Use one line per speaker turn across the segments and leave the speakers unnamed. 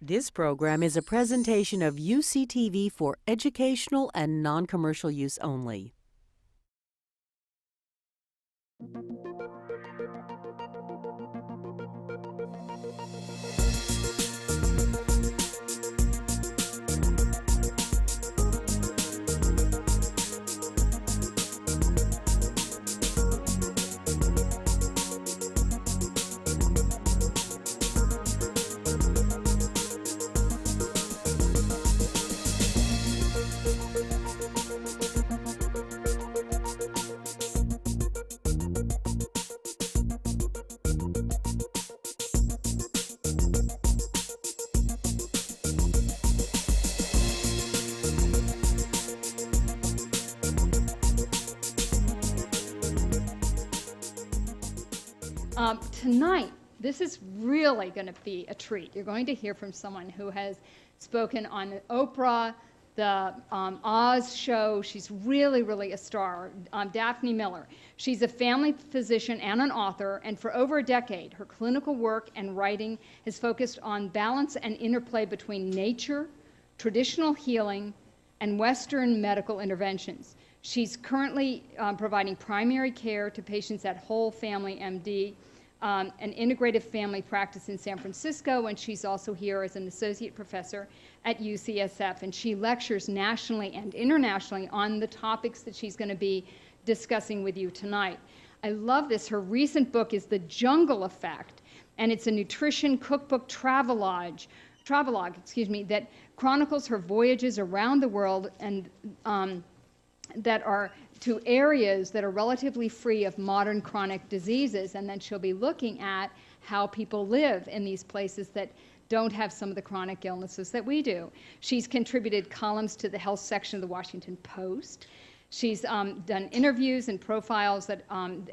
This program is a presentation of UCTV for educational and non-commercial use only.
Tonight, this is really going to be a treat. You're going to hear from someone who has spoken on Oprah, the Oz show. She's really a star, Daphne Miller. She's a family physician and an author, and for over a decade, her clinical work and writing has focused on balance and interplay between nature, traditional healing, and Western medical interventions. She's currently providing primary care to patients at Whole Family MD, an integrative family practice in San Francisco, and she's also here as an associate professor at UCSF, and she lectures nationally and internationally on the topics that she's going to be discussing with you tonight. I love this. Her recent book is The Jungle Effect, and it's a nutrition cookbook travelogue, that chronicles her voyages around the world and that are to areas that are relatively free of modern chronic diseases, and then she'll be looking at how people live in these places that don't have some of the chronic illnesses that we do. She's contributed columns to the health section of the Washington Post. She's done interviews and profiles that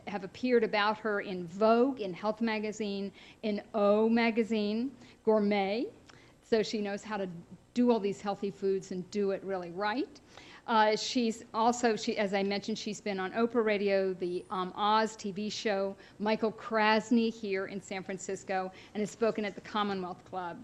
have appeared about her in Vogue, in Health Magazine, in O Magazine, Gourmet, so she knows how to do all these healthy foods and do it really right. She's also, as I mentioned, she's been on Oprah Radio, the Oz TV show, Michael Krasny here in San Francisco, and has spoken at the Commonwealth Club.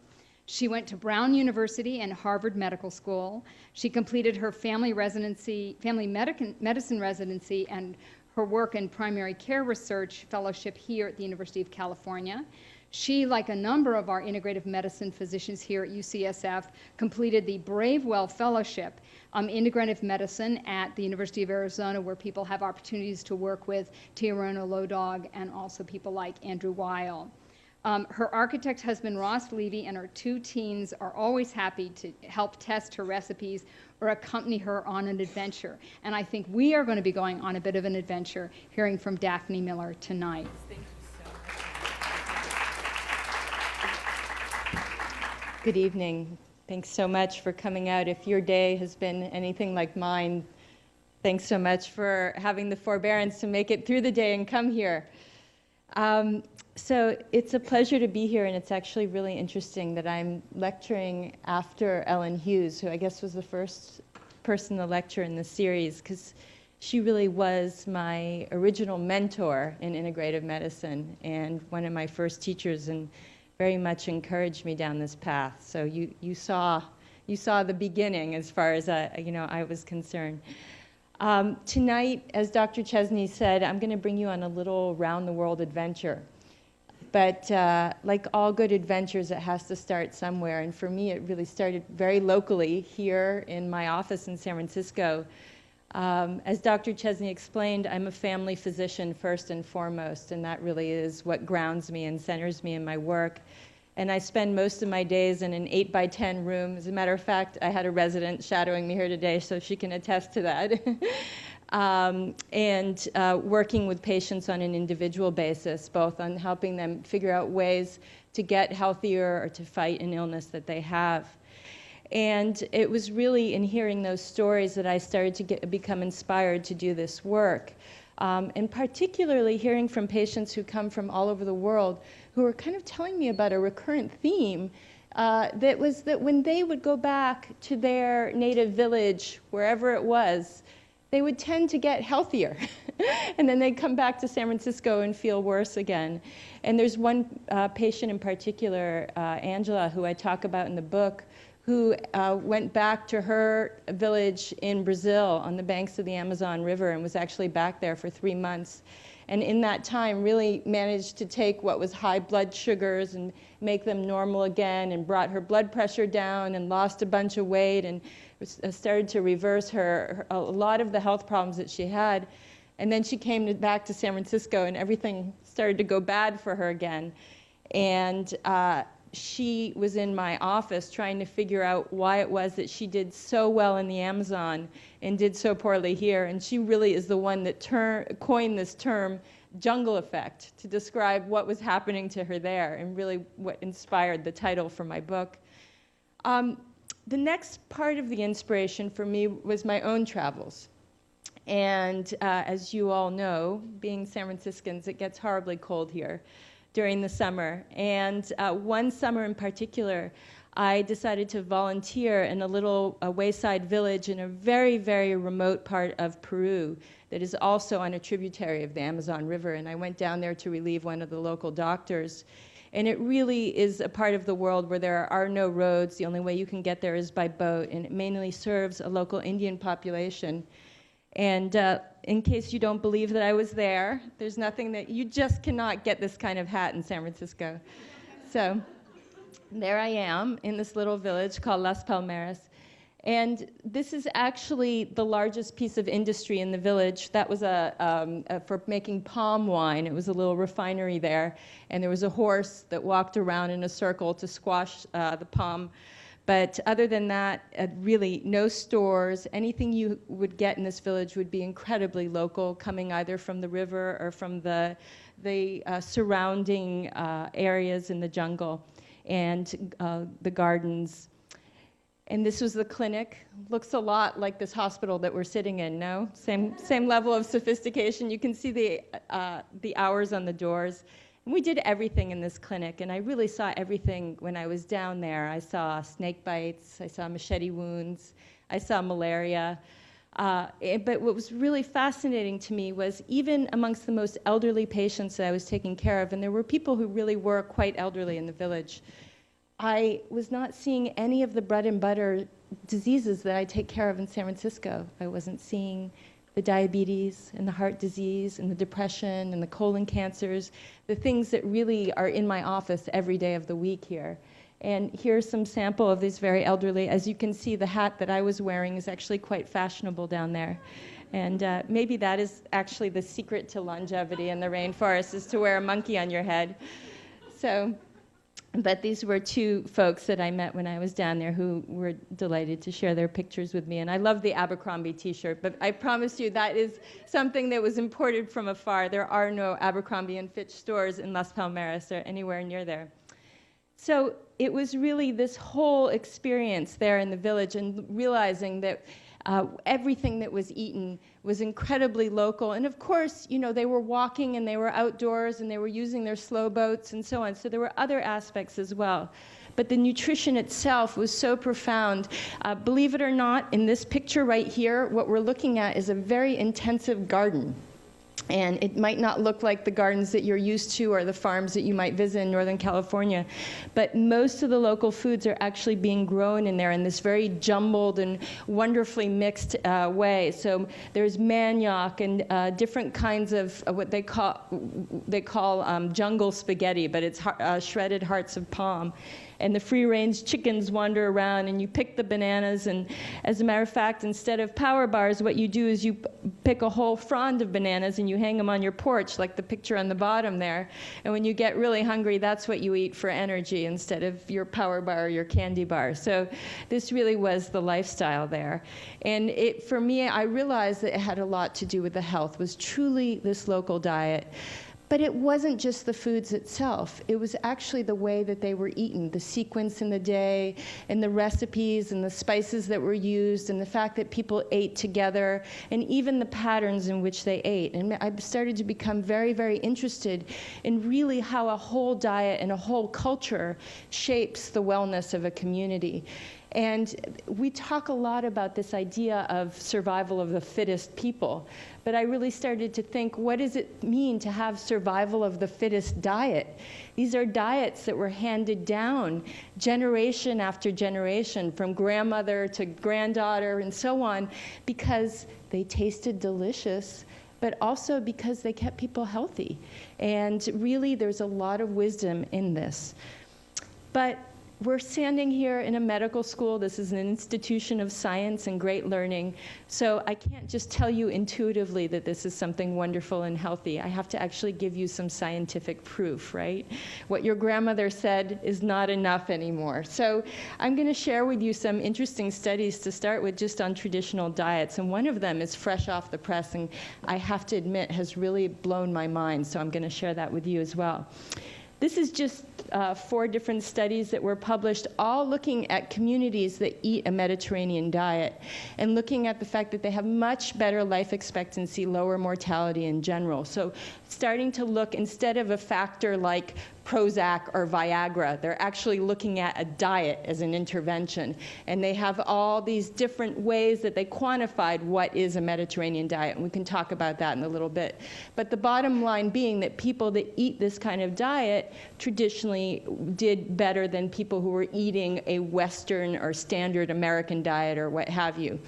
She went to Brown University and Harvard Medical School. She completed her family medicine residency and her work in primary care research fellowship here at the University of California. She, like a number of our integrative medicine physicians here at UCSF, completed the Bravewell Fellowship, integrative medicine at the University of Arizona, where people have opportunities to work with Tiarona Lodog and also people like Andrew Weil. Her architect husband, Ross Levy, and her two teens are always happy to help test her recipes or accompany her on an adventure. And I think we are going to be going on a bit of an adventure hearing from Daphne Miller tonight. Thank you.
Good evening. Thanks so much for coming out. If your day has been anything like mine, thanks so much for having the forbearance to make it through the day and come here. So it's a pleasure to be here, and it's actually really interesting that I'm lecturing after Ellen Hughes, who I guess was the first person to lecture in the series, because she really was my original mentor in integrative medicine and one of my first teachers, and very much encouraged me down this path. So you saw the beginning as far as I was concerned. Tonight, as Dr. Chesney said, I'm going to bring you on a little round-the-world adventure. But like all good adventures, it has to start somewhere. And for me, it really started very locally here in my office in San Francisco. As Dr. Chesney explained, I'm a family physician first and foremost, and that really is what grounds me and centers me in my work. And I spend most of my days in an 8x10 room. As a matter of fact, I had a resident shadowing me here today, so she can attest to that. Working with patients on an individual basis, both on helping them figure out ways to get healthier or to fight an illness that they have. And it was really in hearing those stories that I started to become inspired to do this work. And particularly hearing from patients who come from all over the world who are kind of telling me about a recurrent theme that was that when they would go back to their native village, wherever it was, they would tend to get healthier. And then they'd come back to San Francisco and feel worse again. And there's one patient in particular, Angela, who I talk about in the book, who went back to her village in Brazil on the banks of the Amazon River and was actually back there for 3 months. And in that time really managed to take what was high blood sugars and make them normal again, and brought her blood pressure down and lost a bunch of weight, and started to reverse a lot of the health problems that she had. And then she came back to San Francisco and everything started to go bad for her again. And she was in my office trying to figure out why it was that she did so well in the Amazon and did so poorly here. And she really is the one that coined this term, jungle effect, to describe what was happening to her there, and really what inspired the title for my book. The next part of the inspiration for me was my own travels. And as you all know, being San Franciscans, it gets horribly cold here during the summer. And one summer in particular, I decided to volunteer in a little wayside village in a very, very remote part of Peru that is also on a tributary of the Amazon River. And I went down there to relieve one of the local doctors. And it really is a part of the world where there are no roads. The only way you can get there is by boat. And it mainly serves a local Indian population. And in case you don't believe that I was there, there's nothing that you just cannot get this kind of hat in San Francisco. So there I am in this little village called Las Palmeras. And this is actually the largest piece of industry in the village. That was for making palm wine. It was a little refinery there. And there was a horse that walked around in a circle to squash the palm. But other than that, really no stores. Anything you would get in this village would be incredibly local, coming either from the river or from the surrounding areas in the jungle and the gardens. And this was the clinic. Looks a lot like this hospital that we're sitting in, no? Same level of sophistication. You can see the hours on the doors. And we did everything in this clinic, and I really saw everything when I was down there. I saw snake bites, I saw machete wounds, I saw malaria. But what was really fascinating to me was even amongst the most elderly patients that I was taking care of, and there were people who really were quite elderly in the village, I was not seeing any of the bread and butter diseases that I take care of in San Francisco. I wasn't seeing the diabetes and the heart disease and the depression and the colon cancers, the things that really are in my office every day of the week here. And here's some sample of these very elderly. As you can see, the hat that I was wearing is actually quite fashionable down there. And maybe that is actually the secret to longevity in the rainforest, is to wear a monkey on your head. But these were two folks that I met when I was down there who were delighted to share their pictures with me. And I love the Abercrombie t-shirt, but I promise you that is something that was imported from afar. There are no Abercrombie and Fitch stores in Las Palmeras or anywhere near there. So it was really this whole experience there in the village, and realizing that everything that was eaten was incredibly local. And of course, you know, they were walking and they were outdoors and they were using their slow boats and so on. So there were other aspects as well. But the nutrition itself was so profound. Believe it or not, in this picture right here, what we're looking at is a very intensive garden. And it might not look like the gardens that you're used to or the farms that you might visit in Northern California, but most of the local foods are actually being grown in there in this very jumbled and wonderfully mixed way. So there's manioc and different kinds of what they call jungle spaghetti, but it's shredded hearts of palm. And the free-range chickens wander around, and you pick the bananas. And as a matter of fact, instead of power bars, what you do is you pick a whole frond of bananas and you hang them on your porch, like the picture on the bottom there. And when you get really hungry, that's what you eat for energy instead of your power bar or your candy bar. So this really was the lifestyle there. And for me, I realized that it had a lot to do with the health, was truly this local diet. But it wasn't just the foods itself. It was actually the way that they were eaten, the sequence in the day, and the recipes, and the spices that were used, and the fact that people ate together, and even the patterns in which they ate. And I started to become very, very interested in really how a whole diet and a whole culture shapes the wellness of a community. And we talk a lot about this idea of survival of the fittest people. But I really started to think, what does it mean to have survival of the fittest diet? These are diets that were handed down generation after generation, from grandmother to granddaughter and so on, because they tasted delicious, but also because they kept people healthy. And really, there's a lot of wisdom in this. But we're standing here in a medical school. This is an institution of science and great learning. So I can't just tell you intuitively that this is something wonderful and healthy. I have to actually give you some scientific proof, right? What your grandmother said is not enough anymore. So I'm going to share with you some interesting studies to start with, just on traditional diets. And one of them is fresh off the press, and I have to admit has really blown my mind. So I'm going to share that with you as well. This is just 4 different studies that were published, all looking at communities that eat a Mediterranean diet and looking at the fact that they have much better life expectancy, lower mortality in general. So starting to look, instead of a factor like Prozac or Viagra, they're actually looking at a diet as an intervention. And they have all these different ways that they quantified what is a Mediterranean diet, and we can talk about that in a little bit. But the bottom line being that people that eat this kind of diet traditionally did better than people who were eating a Western or standard American diet or what have you.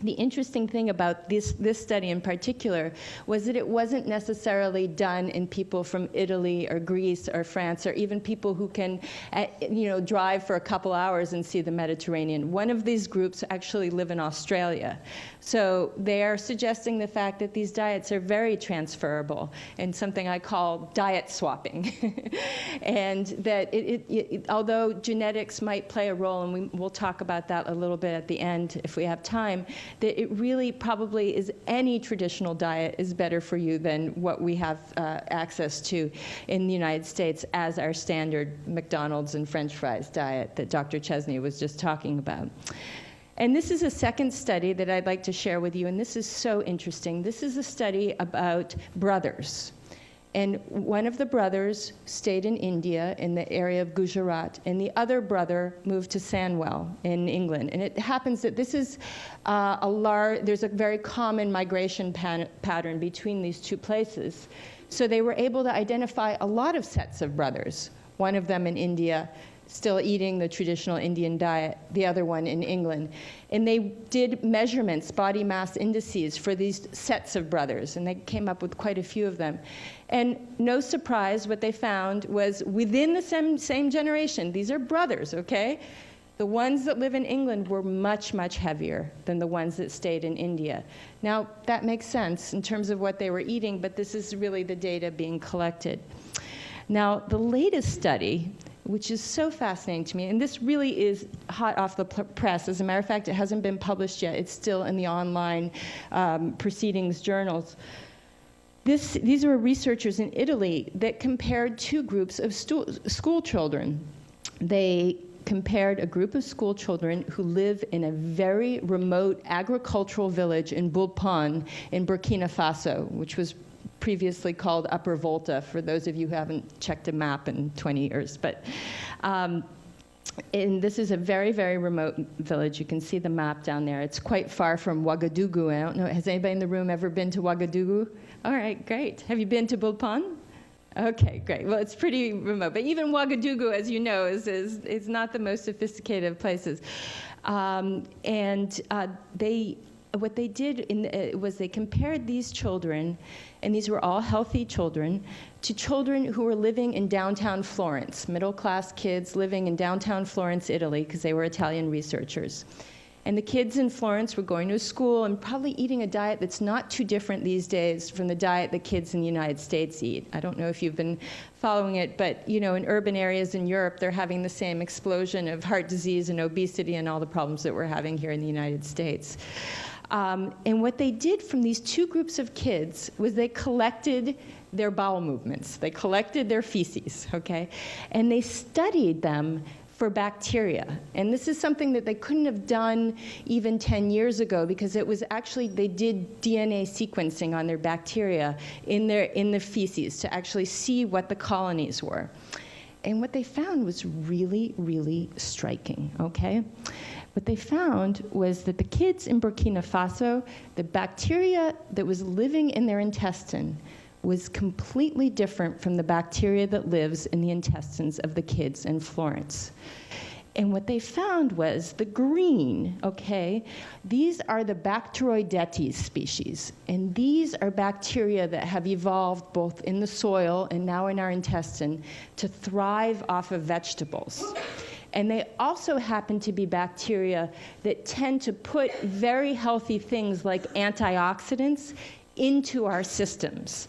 The interesting thing about this study in particular was that it wasn't necessarily done in people from Italy or Greece or France, or even people who can drive for a couple hours and see the Mediterranean. One of these groups actually live in Australia. So they are suggesting the fact that these diets are very transferable, and something I call diet swapping. And that although genetics might play a role, and we'll talk about that a little bit at the end if we have time, that it really probably is any traditional diet is better for you than what we have access to in the United States as our standard McDonald's and French fries diet that Dr. Chesney was just talking about. And this is a second study that I'd like to share with you, and this is so interesting. This is a study about brothers. And one of the brothers stayed in India in the area of Gujarat, and the other brother moved to Sandwell in England. And it happens that this is there's a very common migration pattern between these two places. So they were able to identify a lot of sets of brothers, one of them in India, still eating the traditional Indian diet, the other one in England. And they did measurements, body mass indices, for these sets of brothers, and they came up with quite a few of them. And no surprise, what they found was within the same generation, these are brothers, okay? The ones that live in England were much, much heavier than the ones that stayed in India. Now, that makes sense in terms of what they were eating, but this is really the data being collected. Now, the latest study, which is so fascinating to me, and this really is hot off the press. As a matter of fact, it hasn't been published yet. It's still in the online proceedings journals. These were researchers in Italy that compared 2 groups of school children. They compared a group of school children who live in a very remote agricultural village in Boulpon in Burkina Faso, which was previously called Upper Volta, for those of you who haven't checked a map in 20 years. But and this is a very, very remote village. You can see the map down there. It's quite far from Ouagadougou. I don't know, has anybody in the room ever been to Ouagadougou? All right, great. Have you been to Boulpon? Okay, great. Well, it's pretty remote. But even Ouagadougou, as you know, is not the most sophisticated of places. What they did was they compared these children, and these were all healthy children, to children who were living in downtown Florence, middle-class kids living in downtown Florence, Italy, because they were Italian researchers. And the kids in Florence were going to school and probably eating a diet that's not too different these days from the diet that kids in the United States eat. I don't know if you've been following it, but in urban areas in Europe, they're having the same explosion of heart disease and obesity and all the problems that we're having here in the United States. And what they did from these 2 groups of kids was they collected their bowel movements. They collected their feces, okay? And they studied them for bacteria. And this is something that they couldn't have done even 10 years ago, because it was actually, they did DNA sequencing on their bacteria in the feces to actually see what the colonies were. And what they found was really, really striking, okay? What they found was that the kids in Burkina Faso, the bacteria that was living in their intestine was completely different from the bacteria that lives in the intestines of the kids in Florence. And what they found was the green, okay, these are the Bacteroidetes species. And these are bacteria that have evolved both in the soil and now in our intestine to thrive off of vegetables. And they also happen to be bacteria that tend to put very healthy things like antioxidants into our systems.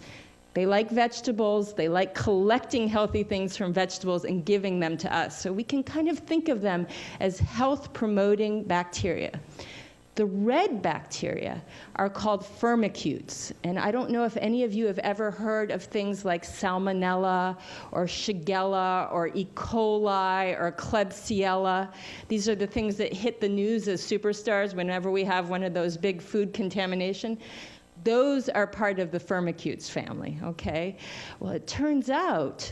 They like vegetables, they like collecting healthy things from vegetables and giving them to us. So we can kind of think of them as health-promoting bacteria. The red bacteria are called firmicutes. And I don't know if any of you have ever heard of things like Salmonella or Shigella or E. coli or Klebsiella. These are the things that hit the news as superstars whenever we have one of those big food contamination. Those are part of the firmicutes family, okay? Well, it turns out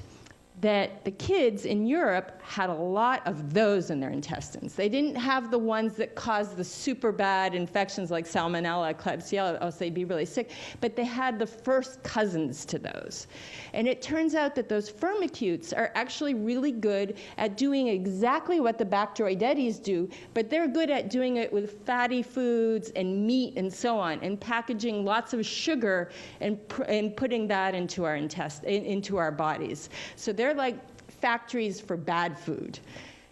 that the kids in Europe had a lot of those in their intestines. They didn't have the ones that cause the super bad infections like Salmonella, Klebsiella, else they'd be really sick, but they had the first cousins to those. And it turns out that those firmicutes are actually really good at doing exactly what the Bacteroidetes do, but they're good at doing it with fatty foods and meat and so on, and packaging lots of sugar and putting that into our into our bodies. So they're like factories for bad food.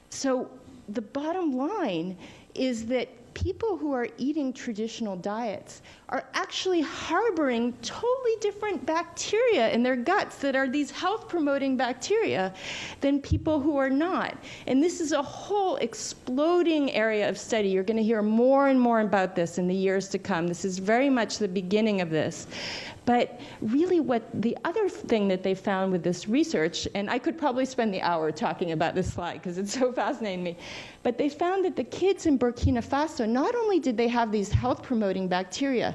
So the bottom line is that people who are eating traditional diets are actually harboring totally different bacteria in their guts that are these health-promoting bacteria than people who are not. And this is a whole exploding area of study. You're going to hear more and more about this in the years to come. This is very much the beginning of this. But really what the other thing that they found with this research, and I could probably spend the hour talking about this slide because it's so fascinating to me, but they found that the kids in Burkina Faso, not only did they have these health-promoting bacteria,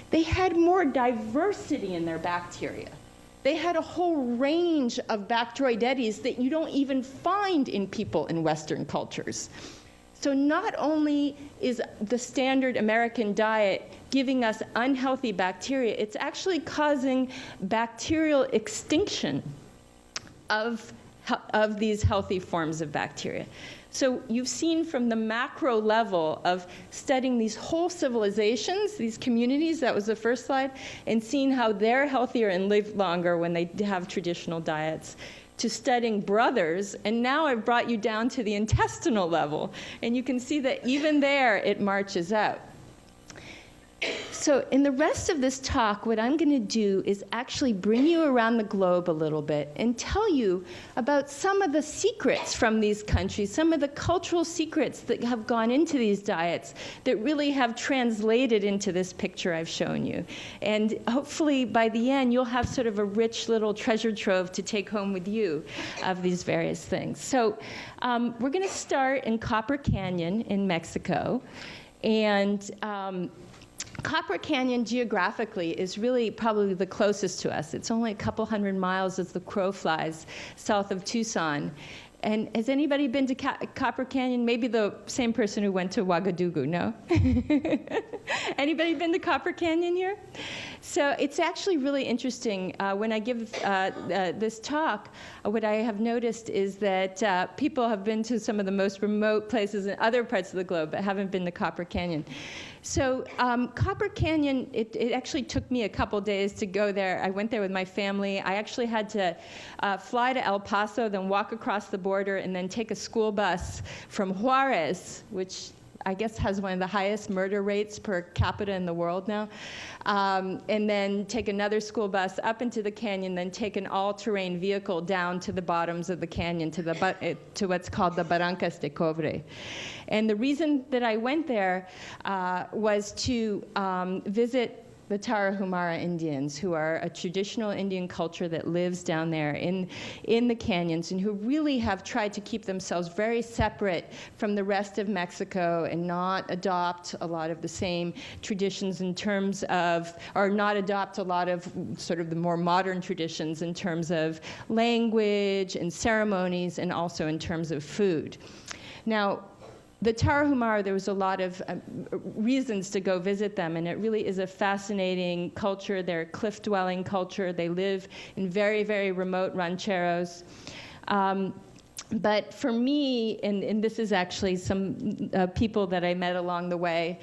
they had more diversity in their bacteria. They had a whole range of Bacteroidetes that you don't even find in people in Western cultures. So not only is the standard American diet giving us unhealthy bacteria, it's actually causing bacterial extinction of these healthy forms of bacteria. So you've seen from the macro level of studying these whole civilizations, these communities, that was the first slide, and seeing how they're healthier and live longer when they have traditional diets, to studying brothers, and now I've brought you down to the intestinal level, and you can see that even there it marches out. So in the rest of this talk, what I'm going to do is actually bring you around the globe a little bit and tell you about some of the secrets from these countries, some of the cultural secrets that have gone into these diets that really have translated into this picture I've shown you. And hopefully by the end, you'll have sort of a rich little treasure trove to take home with you of these various things. So we're going to start in Copper Canyon in Mexico. And Copper Canyon geographically is really probably the closest to us. It's only a couple hundred miles as the crow flies south of Tucson. And has anybody been to Copper Canyon? Maybe the same person who went to Ouagadougou, no? Anybody been to Copper Canyon here? So it's actually really interesting. When I give this talk, what I have noticed is that people have been to some of the most remote places in other parts of the globe, but haven't been to Copper Canyon. So Copper Canyon, it actually took me a couple days to go there. I went there with my family. I actually had to fly to El Paso, then walk across the border, and then take a school bus from Juarez, which I guess has one of the highest murder rates per capita in the world now, and then take another school bus up into the canyon, then take an all-terrain vehicle down to the bottoms of the canyon to what's called the Barrancas de Cobre. And the reason that I went there was to visit the Tarahumara Indians, who are a traditional Indian culture that lives down there in the canyons, and who really have tried to keep themselves very separate from the rest of Mexico and not adopt a lot of the same traditions in terms of, or not adopt a lot of sort of the more modern traditions in terms of language and ceremonies, and also in terms of food. Now, the Tarahumara, there was a lot of reasons to go visit them, and it really is a fascinating culture. They're a cliff-dwelling culture. They live in very, very remote rancheros. But for me, and this is actually some people that I met along the way.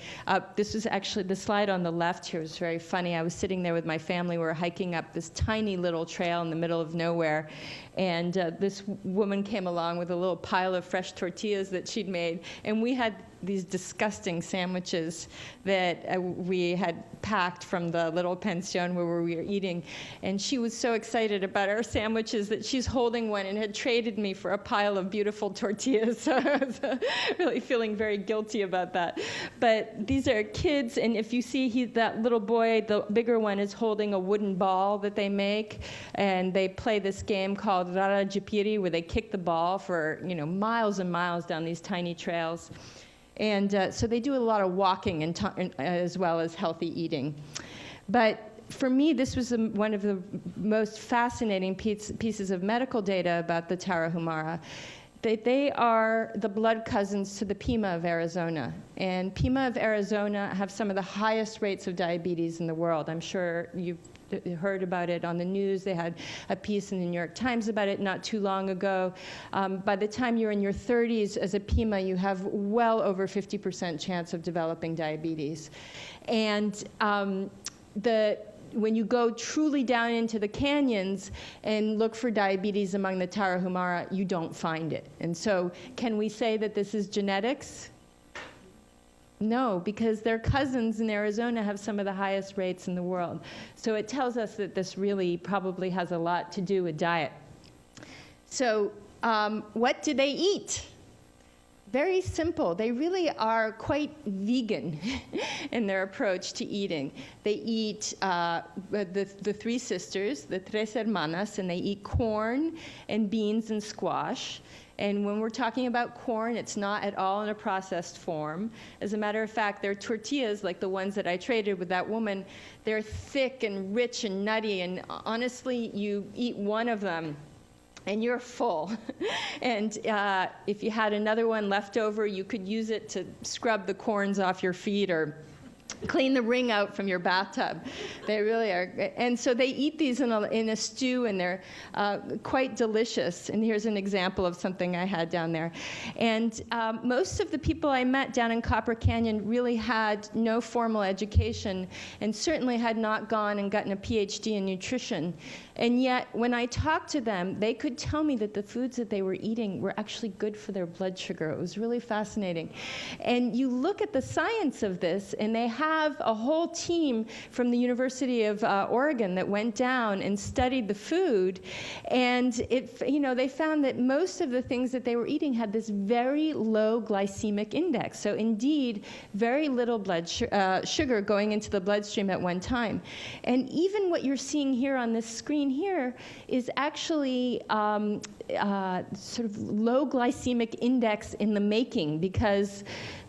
This was actually, the slide on the left here was very funny. I was sitting there with my family. We were hiking up this tiny little trail in the middle of nowhere. And this woman came along with a little pile of fresh tortillas that she'd made. And we had these disgusting sandwiches that we had packed from the little pension where we were eating. And she was so excited about our sandwiches that she's holding one and had traded me for a pile of beautiful tortillas. So I was really feeling very guilty about that. But these are kids, and if you see that little boy, the bigger one, is holding a wooden ball that they make, and they play this game called Rara Jipiri, where they kick the ball for miles and miles down these tiny trails. And so they do a lot of walking as well as healthy eating. But for me, this was one of the most fascinating pieces of medical data about the Tarahumara. They are the blood cousins to the Pima of Arizona. And Pima of Arizona have some of the highest rates of diabetes in the world. I'm sure you've heard about it on the news. They had a piece in the New York Times about it not too long ago. By the time you're in your 30s as a Pima, you have well over 50% chance of developing diabetes. And when you go truly down into the canyons and look for diabetes among the Tarahumara, you don't find it. And so can we say that this is genetics? No, because their cousins in Arizona have some of the highest rates in the world. So it tells us that this really probably has a lot to do with diet. So what do they eat? Very simple. They really are quite vegan in their approach to eating. They eat the three sisters, the Tres Hermanas, and they eat corn and beans and squash. And when we're talking about corn, it's not at all in a processed form. As a matter of fact, their tortillas, like the ones that I traded with that woman, they're thick and rich and nutty. And honestly, you eat one of them, and you're full. And if you had another one left over, you could use it to scrub the corns off your feet or clean the ring out from your bathtub. They really are. And so they eat these in a stew, and they're quite delicious. And here's an example of something I had down there. And most of the people I met down in Copper Canyon really had no formal education, and certainly had not gone and gotten a PhD in nutrition. And yet, when I talked to them, they could tell me that the foods that they were eating were actually good for their blood sugar. It was really fascinating. And you look at the science of this, and they have a whole team from the University of Oregon that went down and studied the food. And they found that most of the things that they were eating had this very low glycemic index. So indeed, very little blood sugar going into the bloodstream at one time. And even what you're seeing here on this screen here is actually sort of low glycemic index in the making, because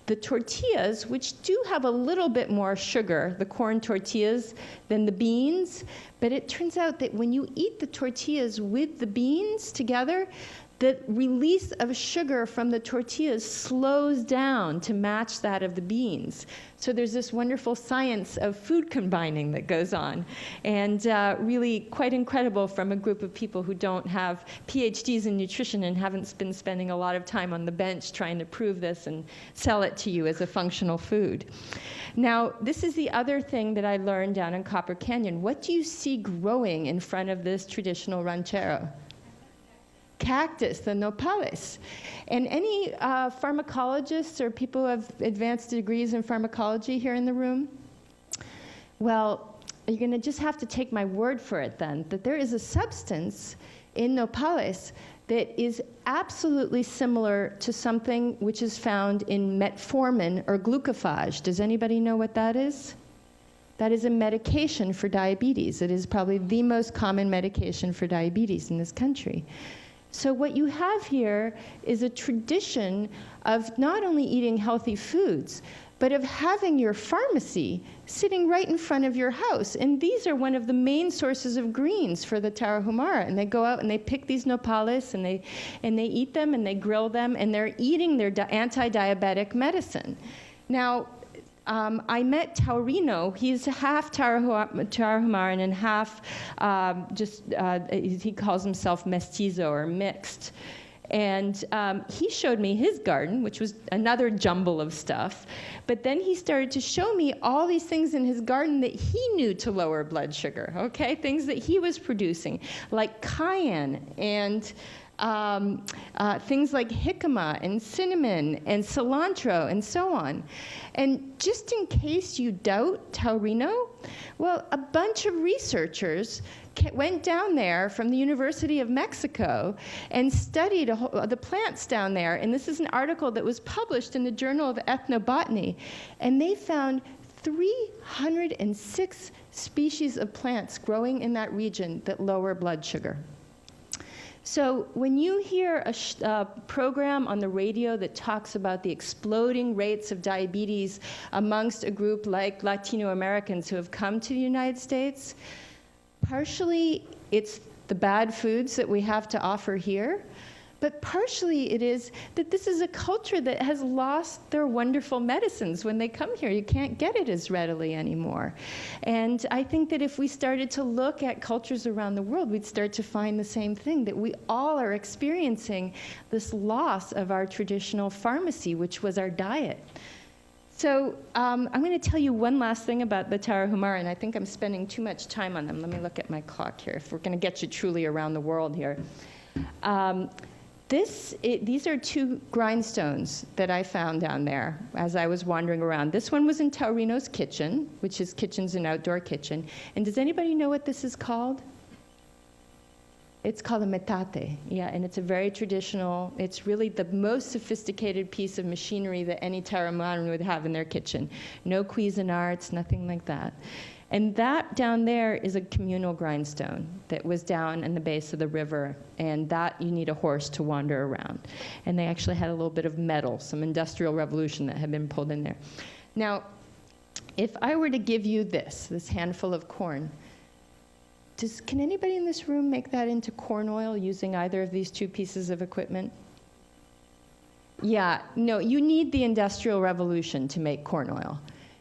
the tortillas, which do have a little bit more sugar, the corn tortillas, than the beans, but it turns out that when you eat the tortillas with the beans together, the release of sugar from the tortillas slows down to match that of the beans. So there's this wonderful science of food combining that goes on, and really quite incredible from a group of people who don't have PhDs in nutrition and haven't been spending a lot of time on the bench trying to prove this and sell it to you as a functional food. Now, this is the other thing that I learned down in Copper Canyon. What do you see growing in front of this traditional ranchero? Cactus, the nopales. And any pharmacologists or people who have advanced degrees in pharmacology here in the room? Well, you're going to just have to take my word for it then, that there is a substance in nopales that is absolutely similar to something which is found in metformin or glucophage. Does anybody know what that is? that is a medication for diabetes. It is probably the most common medication for diabetes in this country. So what you have here is a tradition of not only eating healthy foods, but of having your pharmacy sitting right in front of your house. And these are one of the main sources of greens for the Tarahumara. And they go out and they pick these nopales and they eat them and they grill them, and they're eating their anti-diabetic medicine. Now, I met Taurino. He's half Tarahumaran and half he calls himself mestizo or mixed. And he showed me his garden, which was another jumble of stuff. But then he started to show me all these things in his garden that he knew to lower blood sugar, okay? Things that he was producing, like cayenne and things like jicama and cinnamon and cilantro and so on. And just in case you doubt Taurino, well, a bunch of researchers went down there from the University of Mexico and studied the plants down there. And this is an article that was published in the Journal of Ethnobotany. And they found 306 species of plants growing in that region that lower blood sugar. So when you hear a program on the radio that talks about the exploding rates of diabetes amongst a group like Latino Americans who have come to the United States, partially it's the bad foods that we have to offer here, but partially it is that this is a culture that has lost their wonderful medicines when they come here. You can't get it as readily anymore. And I think that if we started to look at cultures around the world, we'd start to find the same thing, that we all are experiencing this loss of our traditional pharmacy, which was our diet. So I'm going to tell you one last thing about the Tarahumara, and I think I'm spending too much time on them. Let me look at my clock here, if we're going to get you truly around the world here. These are two grindstones that I found down there as I was wandering around. This one was in Taurino's kitchen, which his kitchen's an outdoor kitchen. And does anybody know what this is called? It's called a metate, yeah, and it's a very traditional, it's really the most sophisticated piece of machinery that any Tarahumara would have in their kitchen. No Cuisinarts, nothing like that. And that down there is a communal grindstone that was down in the base of the river, and that you need a horse to wander around. And they actually had a little bit of metal, some industrial revolution that had been pulled in there. Now, if I were to give you this handful of corn, can anybody in this room make that into corn oil using either of these two pieces of equipment? Yeah, no, you need the Industrial Revolution to make corn oil.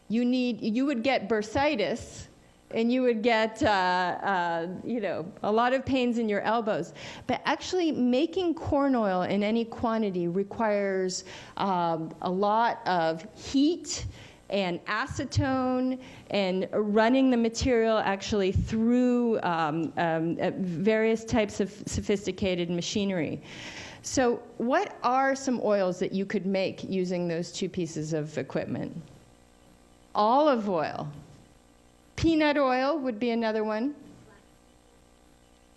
You would get bursitis, and you would get, a lot of pains in your elbows. But actually, making corn oil in any quantity requires a lot of heat and acetone and running the material actually through various types of sophisticated machinery. So what are some oils that you could make using those two pieces of equipment? Olive oil. Peanut oil would be another one.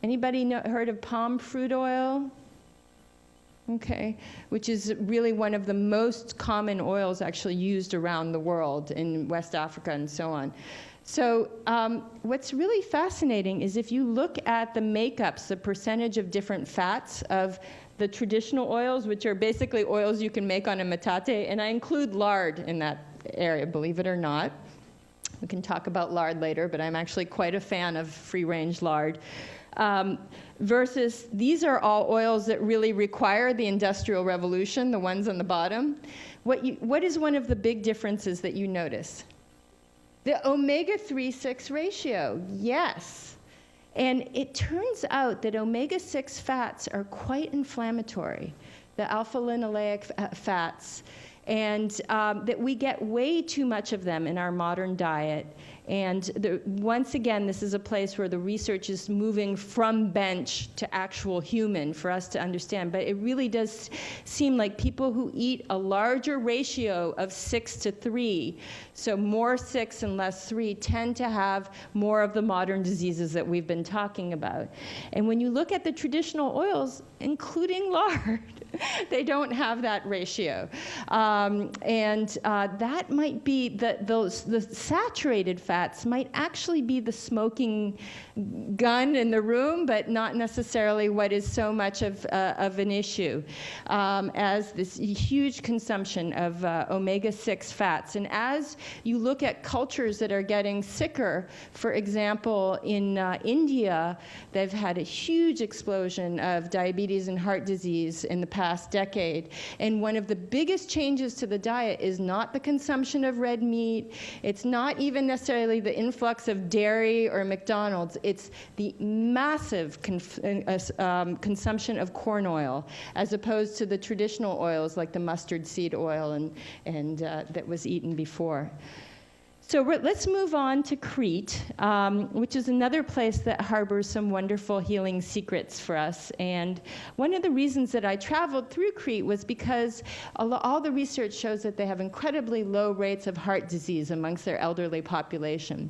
Anybody heard of palm fruit oil? Okay, which is really one of the most common oils actually used around the world in West Africa and so on. So what's really fascinating is if you look at the makeups, the percentage of different fats of the traditional oils, which are basically oils you can make on a metate, and I include lard in that area, believe it or not. We can talk about lard later, but I'm actually quite a fan of free-range lard. Versus these are all oils that really require the Industrial Revolution, the ones on the bottom. What is one of the big differences that you notice? The omega-3/6 ratio, yes. And it turns out that omega-6 fats are quite inflammatory, the alpha-linoleic fats, and that we get way too much of them in our modern diet. And once again, this is a place where the research is moving from bench to actual human for us to understand. But it really does seem like people who eat a larger ratio of 6:3, so more 6 and less 3, tend to have more of the modern diseases that we've been talking about. And when you look at the traditional oils, including lard, they don't have that ratio. That might be the saturated fat fats might actually be the smoking gun in the room, but not necessarily what is so much of an issue, as this huge consumption of omega-6 fats. And as you look at cultures that are getting sicker, for example, in India, they've had a huge explosion of diabetes and heart disease in the past decade. And one of the biggest changes to the diet is not the consumption of red meat. It's not even necessarily the influx of dairy or McDonald's. It's the massive consumption of corn oil, as opposed to the traditional oils like the mustard seed oil and that was eaten before. So let's move on to Crete, which is another place that harbors some wonderful healing secrets for us. And one of the reasons that I traveled through Crete was because all the research shows that they have incredibly low rates of heart disease amongst their elderly population.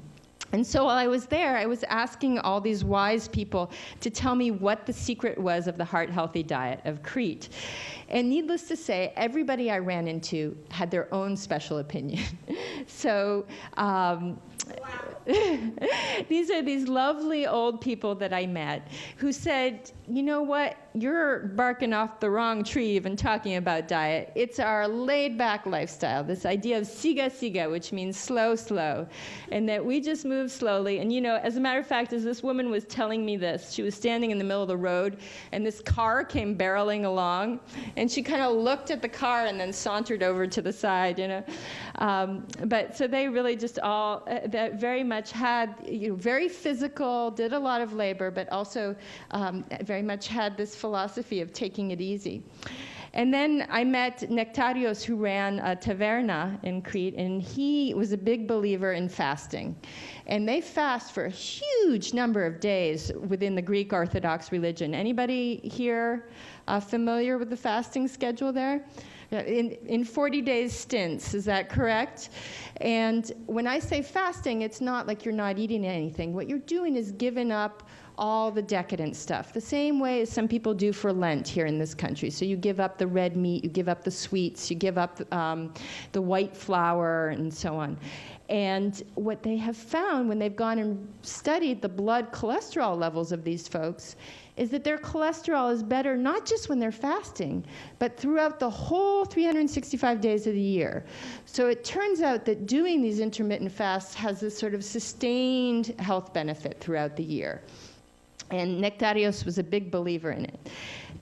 And so while I was there, I was asking all these wise people to tell me what the secret was of the heart-healthy diet of Crete. And needless to say, everybody I ran into had their own special opinion. So these are these lovely old people that I met who said, you know what, you're barking off the wrong tree even talking about diet. It's our laid-back lifestyle, this idea of siga siga, which means slow, slow, and that we just move slowly. And you know, as a matter of fact, as this woman was telling me this, she was standing in the middle of the road, and this car came barreling along, and she kind of looked at the car and then sauntered over to the side, you know. But so they really just all that very much had, you know, very physical, did a lot of labor, but also very much had this philosophy of taking it easy. And then I met Nectarios, who ran a taverna in Crete, and he was a big believer in fasting. And they fast for a huge number of days within the Greek Orthodox religion. Anybody here familiar with the fasting schedule there? In 40 days stints, is that correct? And when I say fasting, it's not like you're not eating anything. What you're doing is giving up all the decadent stuff, the same way as some people do for Lent here in this country. So you give up the red meat, you give up the sweets, you give up the white flour, and so on. And what they have found when they've gone and studied the blood cholesterol levels of these folks is that their cholesterol is better not just when they're fasting, but throughout the whole 365 days of the year. So it turns out that doing these intermittent fasts has this sort of sustained health benefit throughout the year. And Nectarios was a big believer in it.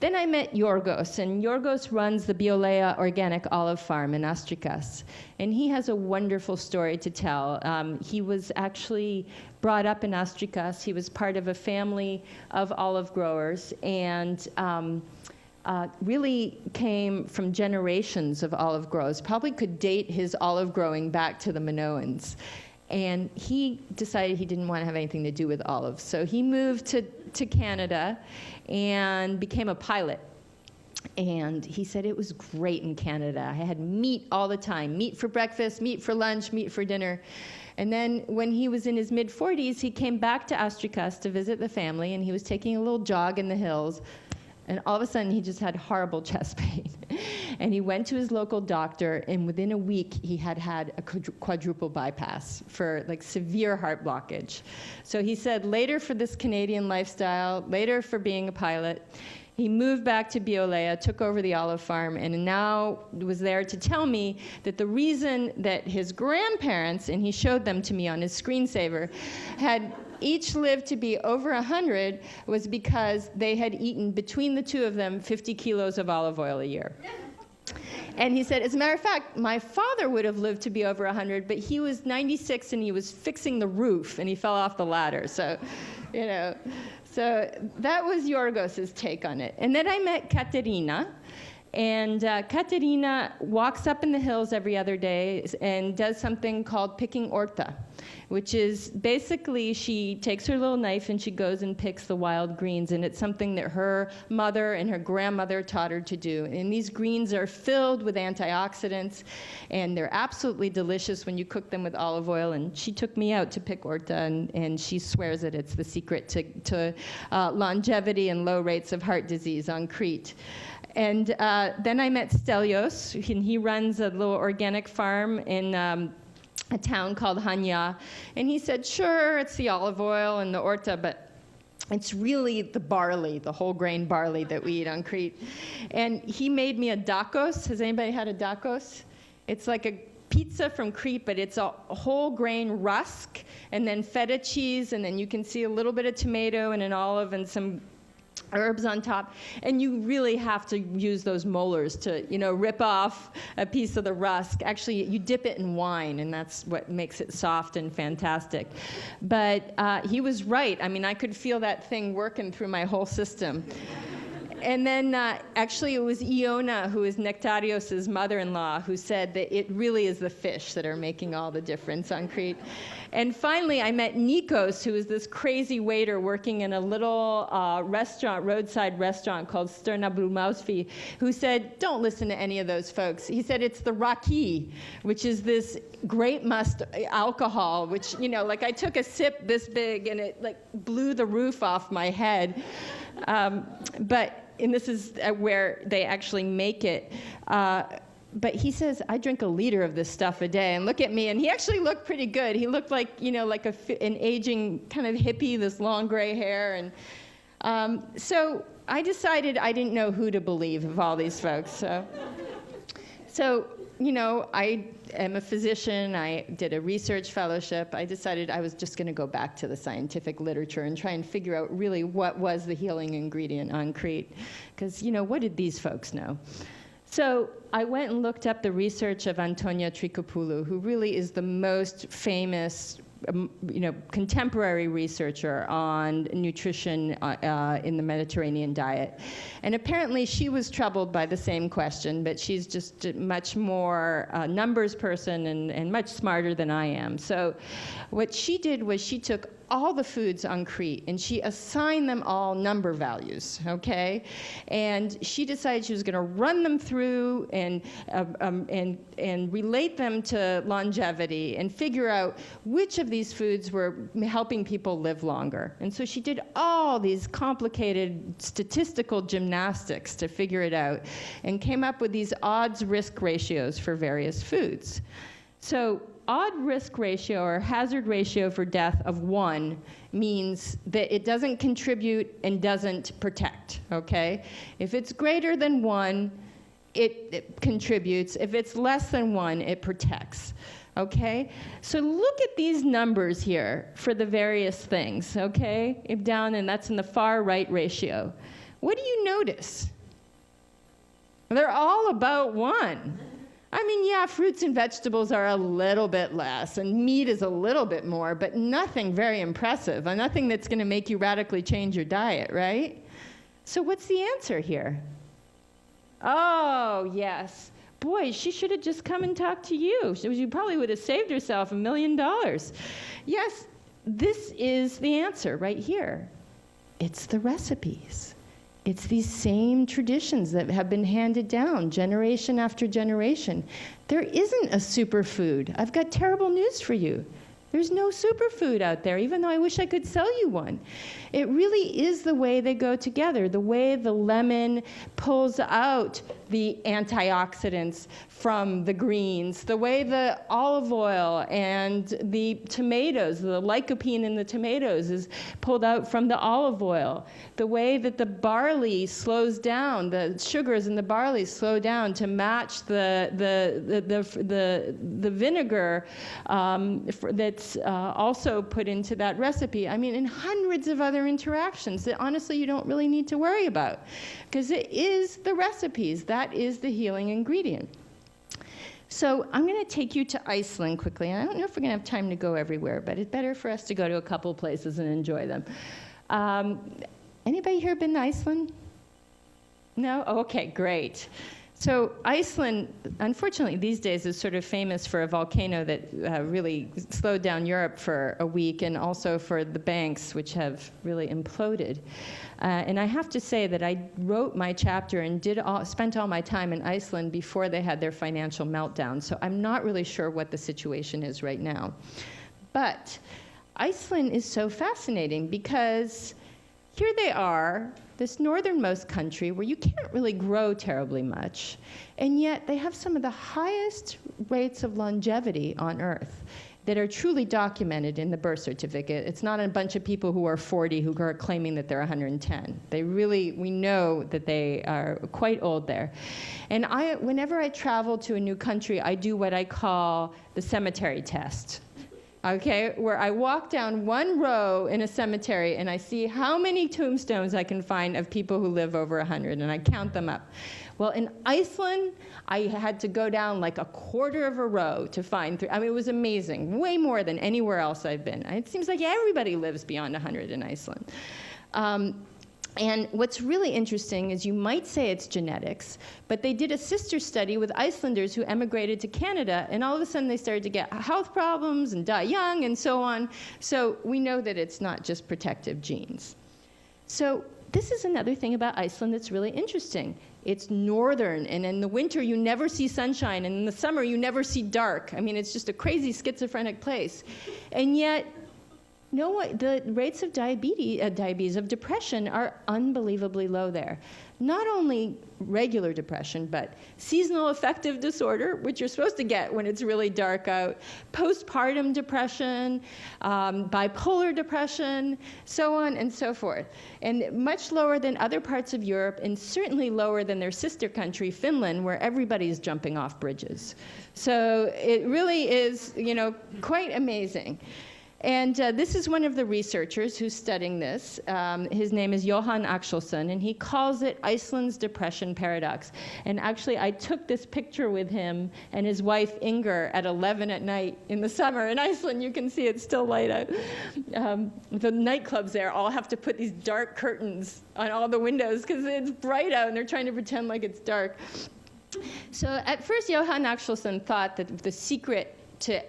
Then I met Yorgos, and Yorgos runs the Biolea Organic Olive Farm in Astrikas. And he has a wonderful story to tell. He was actually brought up in Astrikas. He was part of a family of olive growers, and really came from generations of olive growers. Probably could date his olive growing back to the Minoans. And he decided he didn't want to have anything to do with olives. So he moved to Canada and became a pilot. And he said it was great in Canada. I had meat all the time, meat for breakfast, meat for lunch, meat for dinner. And then when he was in his mid-40s, he came back to Astrikas to visit the family, and he was taking a little jog in the hills. And all of a sudden, he just had horrible chest pain. And he went to his local doctor, and within a week, he had had a quadruple bypass for like severe heart blockage. So he said later for this Canadian lifestyle, later for being a pilot, he moved back to Biolea, took over the olive farm, and now was there to tell me that the reason that his grandparents, and he showed them to me on his screensaver, had each lived to be over 100 was because they had eaten, between the two of them, 50 kilos of olive oil a year. And he said, as a matter of fact, my father would have lived to be over 100, but he was 96 and he was fixing the roof and he fell off the ladder. So, you know, so that was Yorgos's take on it. And then I met Katerina. And Katerina walks up in the hills every other day and does something called picking orta, which is basically she takes her little knife and she goes and picks the wild greens. And it's something that her mother and her grandmother taught her to do. And these greens are filled with antioxidants, and they're absolutely delicious when you cook them with olive oil. And she took me out to pick orta, and she swears that it's the secret to longevity and low rates of heart disease on Crete. And then I met Stelios, and he runs a little organic farm in a town called Hanya. And he said, sure, it's the olive oil and the orta, but it's really the barley, the whole grain barley that we eat on Crete. And he made me a dakos. Has anybody had a dakos? It's like a pizza from Crete, but it's a whole grain rusk, and then feta cheese, and then you can see a little bit of tomato and an olive and some herbs on top. And you really have to use those molars to, rip off a piece of the rusk. Actually, you dip it in wine, and that's what makes it soft and fantastic. But he was right. I mean, I could feel that thing working through my whole system. And then actually it was Iona, who is Nectarios' mother-in-law, who said that it really is the fish that are making all the difference on Crete. And finally, I met Nikos, who is this crazy waiter working in a little roadside restaurant called Sterna Brumausfi, who said, don't listen to any of those folks. He said it's the raki, which is this grape must alcohol, which, like I took a sip this big and it like blew the roof off my head. And this is where they actually make it. But he says, I drink a liter of this stuff a day. And look at me. And he actually looked pretty good. He looked like, like an aging kind of hippie, this long gray hair. And so I decided I didn't know who to believe of all these folks. So I am a physician. I did a research fellowship. I decided I was just going to go back to the scientific literature and try and figure out really what was the healing ingredient on Crete. Because, what did these folks know? So I went and looked up the research of Antonia Trikopoulou, who really is the most famous contemporary researcher on nutrition in the Mediterranean diet. And apparently she was troubled by the same question, but she's just a much more numbers person and much smarter than I am. So what she did was she took all the foods on Crete and she assigned them all number values, okay? And she decided she was going to run them through and relate them to longevity and figure out which of these foods were helping people live longer. And so she did all these complicated statistical gymnastics to figure it out and came up with these odds-risk ratios for various foods. So odd risk ratio or hazard ratio for death of 1 means that it doesn't contribute and doesn't protect, okay? If it's greater than 1, it contributes. If it's less than 1, it protects, okay? So look at these numbers here for the various things, okay? Down, and that's in the far right ratio. What do you notice? They're all about 1. I mean, yeah, fruits and vegetables are a little bit less, and meat is a little bit more, but nothing very impressive, and nothing that's going to make you radically change your diet, right? So what's the answer here? Oh, yes. Boy, she should have just come and talked to you. She probably would have saved herself $1 million. Yes, this is the answer right here. It's the recipes. It's these same traditions that have been handed down generation after generation. There isn't a superfood. I've got terrible news for you. There's no superfood out there, even though I wish I could sell you one. It really is the way they go together, the way the lemon pulls out the antioxidants from the greens, the way the olive oil and the tomatoes, the lycopene in the tomatoes is pulled out from the olive oil, the way that the barley slows down, the sugars in the barley slow down to match the vinegar that's also put into that recipe. I mean, and hundreds of other interactions that honestly you don't really need to worry about, because it is the recipes. That is the healing ingredient. So I'm going to take you to Iceland quickly. And I don't know if we're going to have time to go everywhere, but it's better for us to go to a couple places and enjoy them. Anybody here been to Iceland? No? Oh, okay, great. So Iceland, unfortunately, these days is sort of famous for a volcano that really slowed down Europe for a week, and also for the banks, which have really imploded. And I have to say that I wrote my chapter and spent all my time in Iceland before they had their financial meltdown, so I'm not really sure what the situation is right now. But Iceland is so fascinating because here they are. this northernmost country where you can't really grow terribly much, and yet they have some of the highest rates of longevity on Earth that are truly documented in the birth certificate. It's not a bunch of people who are 40 who are claiming that they're 110. We know that they are quite old there. And whenever I travel to a new country, I do what I call the cemetery test. Okay, where I walk down one row in a cemetery and I see how many tombstones I can find of people who live over 100, and I count them up. Well, in Iceland, I had to go down like a quarter of a row to find three. I mean, it was amazing, way more than anywhere else I've been. It seems like everybody lives beyond 100 in Iceland. And what's really interesting is you might say it's genetics, but they did a sister study with Icelanders who emigrated to Canada, and all of a sudden they started to get health problems and die young and so on. So we know that it's not just protective genes. So this is another thing about Iceland that's really interesting. It's northern, and in the winter you never see sunshine, and in the summer you never see dark. I mean, it's just a crazy schizophrenic place. And yet, the rates of diabetes, of depression, are unbelievably low there. Not only regular depression, but seasonal affective disorder, which you're supposed to get when it's really dark out, postpartum depression, bipolar depression, so on and so forth. And much lower than other parts of Europe, and certainly lower than their sister country, Finland, where everybody's jumping off bridges. So it really is, quite amazing. And this is one of the researchers who's studying this. His name is Johan Axelsson, and he calls it Iceland's depression paradox. And actually, I took this picture with him and his wife, Inger, at 11 at night in the summer in Iceland. You can see it's still light out. The nightclubs there all have to put these dark curtains on all the windows because it's bright out, and they're trying to pretend like it's dark. So at first, Johan Axelsson thought that the secret to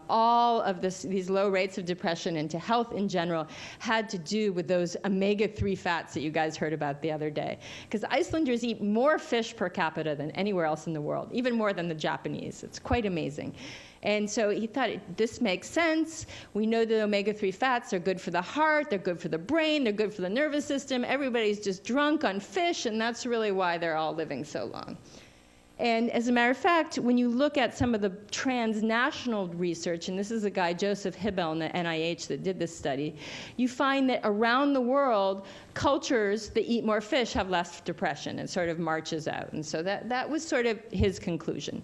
all of these low rates of depression and to health in general had to do with those omega-3 fats that you guys heard about the other day. Because Icelanders eat more fish per capita than anywhere else in the world, even more than the Japanese. It's quite amazing. And so he thought, this makes sense. We know that omega-3 fats are good for the heart, they're good for the brain, they're good for the nervous system. Everybody's just drunk on fish, and that's really why they're all living so long. And as a matter of fact, when you look at some of the transnational research, and this is a guy, Joseph Hibel, in the NIH that did this study, you find that around the world, cultures that eat more fish have less depression, and sort of marches out. And so that was sort of his conclusion.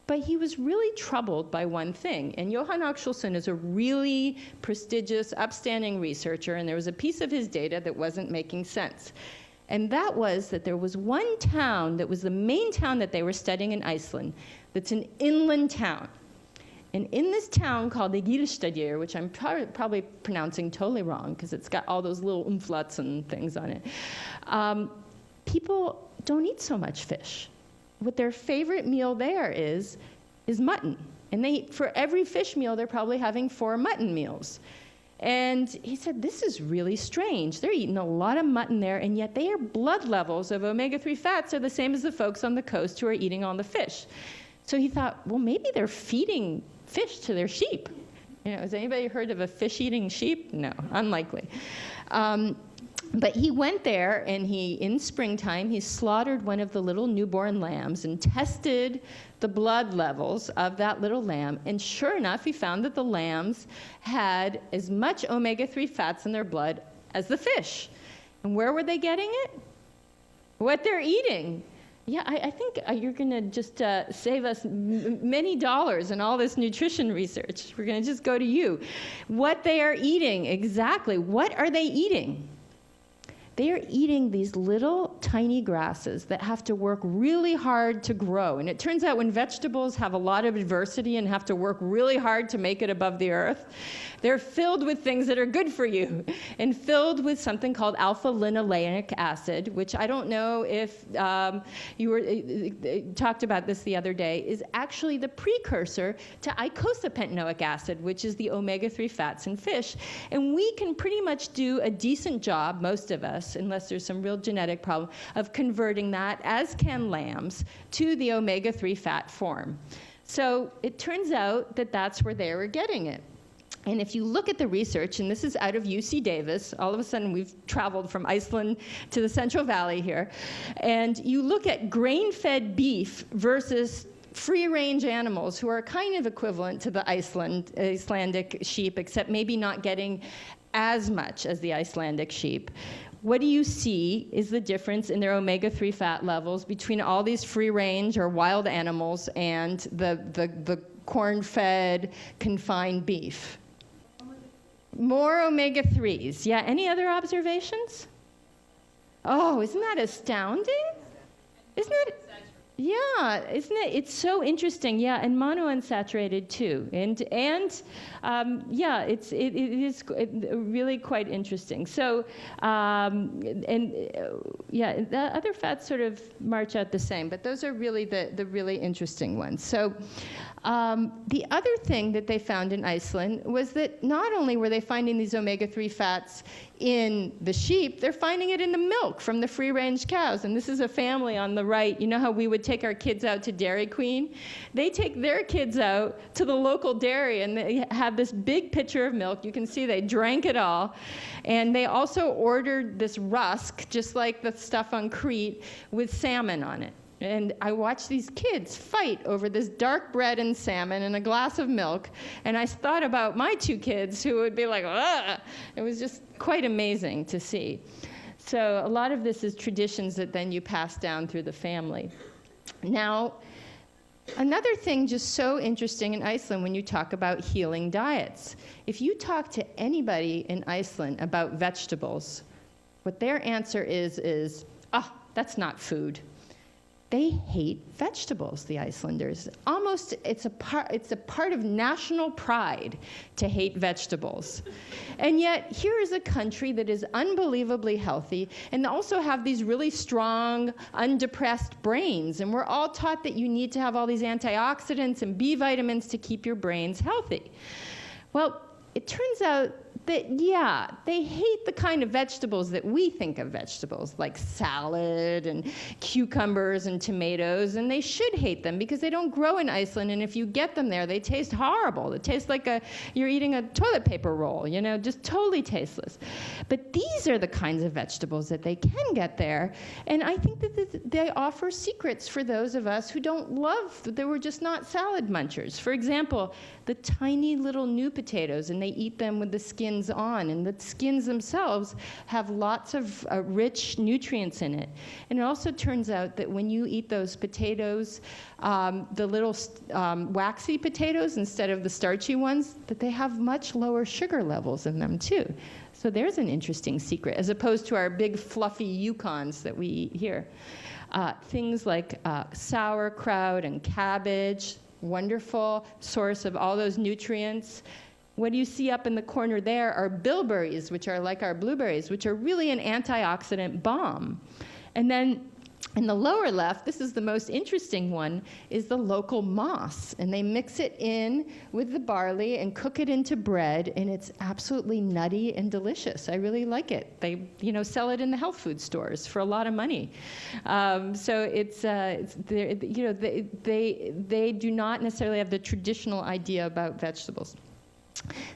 But he was really troubled by one thing. And Johan Axelsson is a really prestigious, upstanding researcher, and there was a piece of his data that wasn't making sense. And that was that there was one town that was the main town that they were studying in Iceland that's an inland town. And in this town called Egilsstaðir, which I'm probably pronouncing totally wrong because it's got all those little umflauts and things on it, people don't eat so much fish. What their favorite meal there is mutton. And for every fish meal, they're probably having 4 mutton meals. And he said, this is really strange. They're eating a lot of mutton there, and yet their blood levels of omega-3 fats are the same as the folks on the coast who are eating all the fish. So he thought, well, maybe they're feeding fish to their sheep. Has anybody heard of a fish-eating sheep? No, unlikely. But he went there, and in springtime, he slaughtered one of the little newborn lambs and tested the blood levels of that little lamb. And sure enough, he found that the lambs had as much omega-3 fats in their blood as the fish. And where were they getting it? What they're eating. Yeah, I think you're going to just save us many dollars in all this nutrition research. We're going to just go to you. What they are eating, exactly. What are they eating? They are eating these little tiny grasses that have to work really hard to grow. And it turns out when vegetables have a lot of adversity and have to work really hard to make it above the earth, they're filled with things that are good for you and filled with something called alpha-linolenic acid, which I don't know if you talked about this the other day, is actually the precursor to eicosapentaenoic acid, which is the omega-3 fats in fish. And we can pretty much do a decent job, most of us, unless there's some real genetic problem, of converting that, as can lambs, to the omega-3 fat form. So it turns out that that's where they were getting it. And if you look at the research, and this is out of UC Davis, all of a sudden we've traveled from Iceland to the Central Valley here, and you look at grain-fed beef versus free-range animals who are kind of equivalent to the Icelandic sheep, except maybe not getting as much as the Icelandic sheep. What do you see is the difference in their omega-3 fat levels between all these free-range or wild animals and the corn-fed, confined beef? More omega-3s. Yeah, any other observations? Oh, isn't that astounding? Isn't it? Yeah, isn't it? It's so interesting. Yeah, and monounsaturated too. And yeah, it is really quite interesting. So, yeah, the other fats sort of march out the same, but those are really the really interesting ones. So, the other thing that they found in Iceland was that not only were they finding these omega-3 fats in the sheep, they're finding it in the milk from the free-range cows. And this is a family on the right. You know how we would take our kids out to Dairy Queen? They take their kids out to the local dairy, and they have this big pitcher of milk. You can see they drank it all. And they also ordered this rusk, just like the stuff on Crete, with salmon on it. And I watched these kids fight over this dark bread and salmon and a glass of milk. And I thought about my two kids who would be like, ugh. It was just quite amazing to see. So a lot of this is traditions that then you pass down through the family. Now, another thing just so interesting in Iceland when you talk about healing diets. If you talk to anybody in Iceland about vegetables, what their answer is, that's not food. They hate vegetables, the Icelanders. Almost, it's a part of national pride to hate vegetables. And yet, here is a country that is unbelievably healthy and also have these really strong, undepressed brains. And we're all taught that you need to have all these antioxidants and B vitamins to keep your brains healthy. Well, it turns out that, yeah, they hate the kind of vegetables that we think of vegetables, like salad and cucumbers and tomatoes, and they should hate them because they don't grow in Iceland, and if you get them there, they taste horrible. They taste like you're eating a toilet paper roll, you know, just totally tasteless. But these are the kinds of vegetables that they can get there, and I think that they offer secrets for those of us who don't love, that we're just not salad munchers. For example, the tiny little new potatoes, and they eat them with the skins on, and the skins themselves have lots of rich nutrients in it. And it also turns out that when you eat those potatoes, the little waxy potatoes instead of the starchy ones, that they have much lower sugar levels in them too. So there's an interesting secret, as opposed to our big fluffy Yukons that we eat here. Things like sauerkraut and cabbage, wonderful source of all those nutrients. What you see up in the corner there are bilberries, which are like our blueberries, which are really an antioxidant bomb. And then in the lower left, this is the most interesting one, is the local moss. And they mix it in with the barley and cook it into bread, and it's absolutely nutty and delicious. I really like it. They, sell it in the health food stores for a lot of money. So they do not necessarily have the traditional idea about vegetables.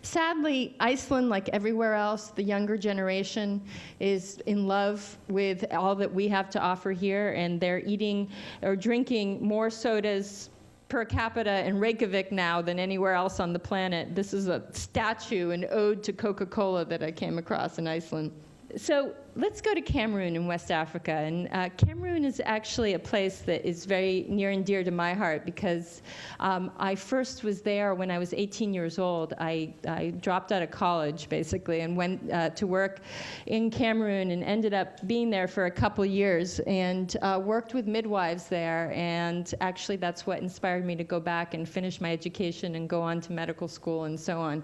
Sadly, Iceland, like everywhere else, the younger generation is in love with all that we have to offer here, and they're eating or drinking more sodas per capita in Reykjavik now than anywhere else on the planet. This is a statue, an ode to Coca-Cola that I came across in Iceland. So let's go to Cameroon in West Africa. And Cameroon is actually a place that is very near and dear to my heart because I first was there when I was 18 years old. I dropped out of college, basically, and went to work in Cameroon and ended up being there for a couple years and worked with midwives there. And actually, that's what inspired me to go back and finish my education and go on to medical school and so on.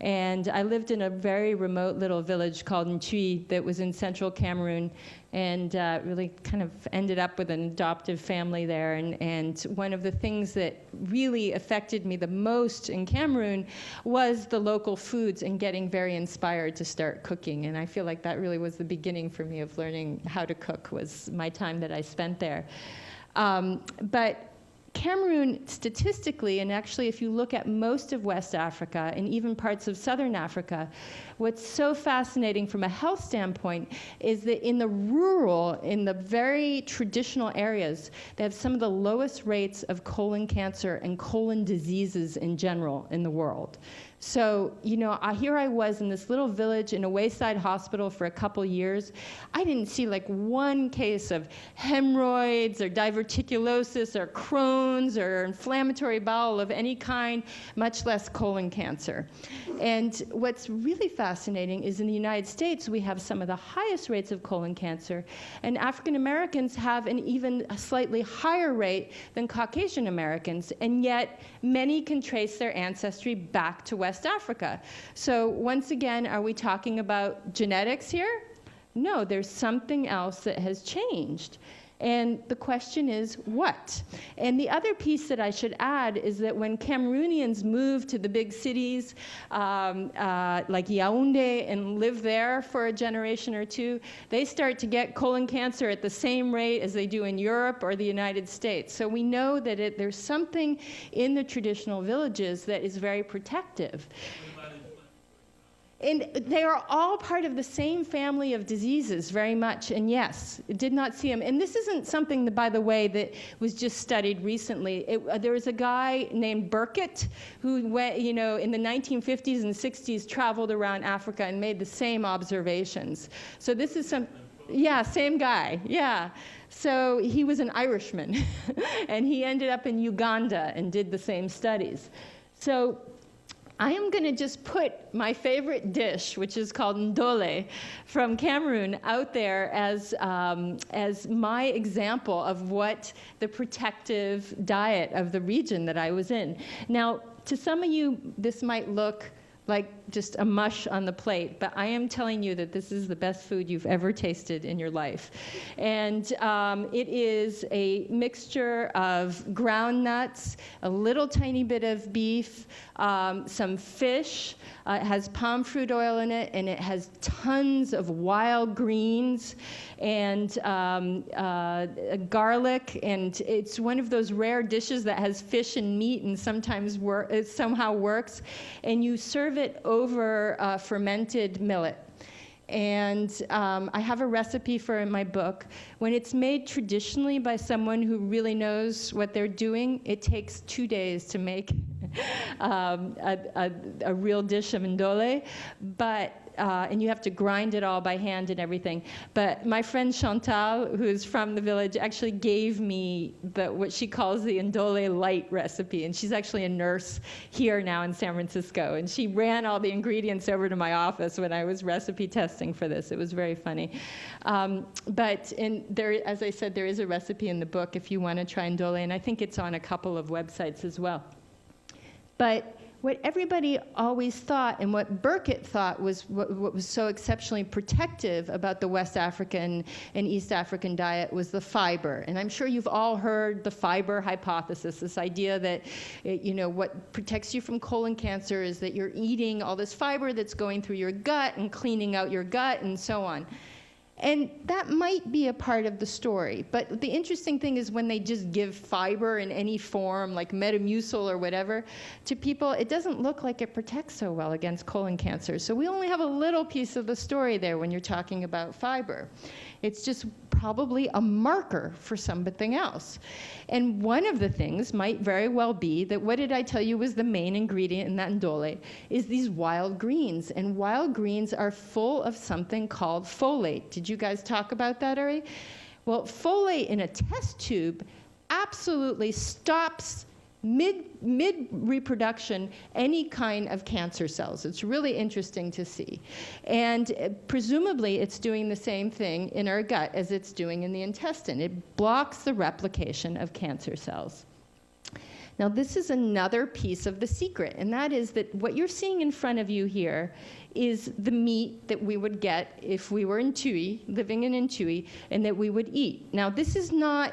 And I lived in a very remote little village called Ntui that was in central Cameroon, and really kind of ended up with an adoptive family there. And one of the things that really affected me the most in Cameroon was the local foods and getting very inspired to start cooking. And I feel like that really was the beginning for me of learning how to cook, was my time that I spent there. But Cameroon, statistically, and actually if you look at most of West Africa and even parts of Southern Africa, what's so fascinating from a health standpoint is that in the rural, in the very traditional areas, they have some of the lowest rates of colon cancer and colon diseases in general in the world. So, you know, here I was in this little village in a wayside hospital for a couple years. I didn't see like one case of hemorrhoids or diverticulosis or Crohn's or inflammatory bowel of any kind, much less colon cancer. And what's really fascinating is in the United States, we have some of the highest rates of colon cancer, and African Americans have an even a slightly higher rate than Caucasian Americans, and yet many can trace their ancestry back to West Africa. So once again, are we talking about genetics here? No, there's something else that has changed. And the question is, what? And the other piece that I should add is that when Cameroonians move to the big cities, like Yaoundé, and live there for a generation or two, they start to get colon cancer at the same rate as they do in Europe or the United States. So we know that there's something in the traditional villages that is very protective. And they are all part of the same family of diseases, very much. And yes, did not see them. And this isn't something that, by the way, that was just studied recently. There was a guy named Burkino who went, you know, in the 1950s and 60s, traveled around Africa and made the same observations. So this is yeah, same guy, yeah. So he was an Irishman, and he ended up in Uganda and did the same studies. So I am going to just put my favorite dish, which is called ndole from Cameroon, out there as my example of what the protective diet of the region that I was in. Now, to some of you, this might look like just a mush on the plate, but I am telling you that this is the best food you've ever tasted in your life. And it is a mixture of ground nuts, a little tiny bit of beef, some fish. It has palm fruit oil in it, and it has tons of wild greens and garlic. And it's one of those rare dishes that has fish and meat and sometimes it somehow works. And you serve it over fermented millet. And I have a recipe for it in my book. When it's made traditionally by someone who really knows what they're doing, it takes 2 days to make a real dish of ndole. But and you have to grind it all by hand and everything. But my friend Chantal, who's from the village, actually gave me what she calls the ndole light recipe. And she's actually a nurse here now in San Francisco. And she ran all the ingredients over to my office when I was recipe testing for this. It was very funny. But as I said, there is a recipe in the book if you want to try ndole. And I think it's on a couple of websites as well. But what everybody always thought, and what Burkino thought was what was so exceptionally protective about the West African and East African diet was the fiber. And I'm sure you've all heard the fiber hypothesis, this idea that what protects you from colon cancer is that you're eating all this fiber that's going through your gut and cleaning out your gut and so on. And that might be a part of the story. But the interesting thing is when they just give fiber in any form, like Metamucil or whatever, to people, it doesn't look like it protects so well against colon cancer. So we only have a little piece of the story there when you're talking about fiber. It's just probably a marker for something else. And one of the things might very well be that what did I tell you was the main ingredient in that ndole is these wild greens. And wild greens are full of something called folate. Did you guys talk about that already? Well, folate in a test tube absolutely stops mid-reproduction any kind of cancer cells. It's really interesting to see. And presumably it's doing the same thing in our gut as it's doing in the intestine. It blocks the replication of cancer cells. Now this is another piece of the secret, and that is that what you're seeing in front of you here is the meat that we would get if we were in Tui, living in Tui, and that we would eat. Now this is not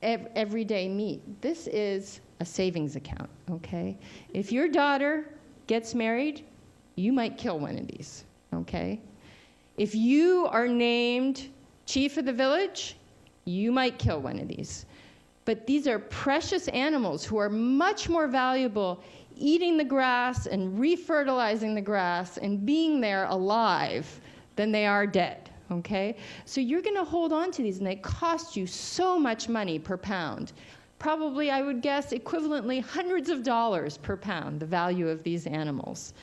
everyday meat. This is a savings account, okay? If your daughter gets married, you might kill one of these, okay? If you are named chief of the village, you might kill one of these. But these are precious animals who are much more valuable eating the grass and refertilizing the grass and being there alive than they are dead, okay? So you're gonna hold on to these, and they cost you so much money per pound. Probably, I would guess, equivalently hundreds of dollars per pound, the value of these animals.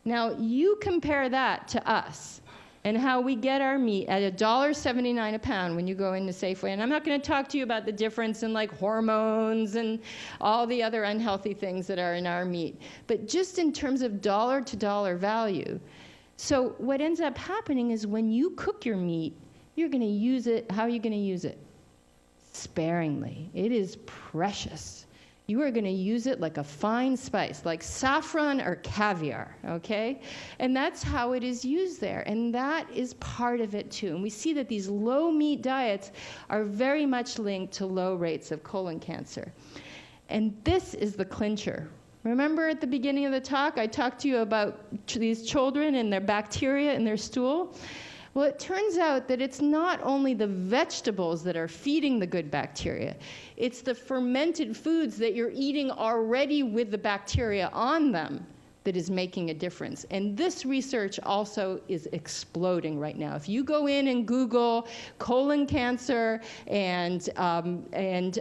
Now, you compare that to us and how we get our meat at $1.79 a pound when you go into Safeway. And I'm not going to talk to you about the difference in like hormones and all the other unhealthy things that are in our meat, but just in terms of dollar to dollar value. So what ends up happening is when you cook your meat, you're going to use it. How are you going to use it? Sparingly. It is precious. You are going to use it like a fine spice, like saffron or caviar, okay? And that's how it is used there. And that is part of it too. And we see that these low meat diets are very much linked to low rates of colon cancer. And this is the clincher. Remember at the beginning of the talk, I talked to you about these children and their bacteria in their stool? Well, it turns out that it's not only the vegetables that are feeding the good bacteria, it's the fermented foods that you're eating already with the bacteria on them that is making a difference. And this research also is exploding right now. If you go in and Google colon cancer and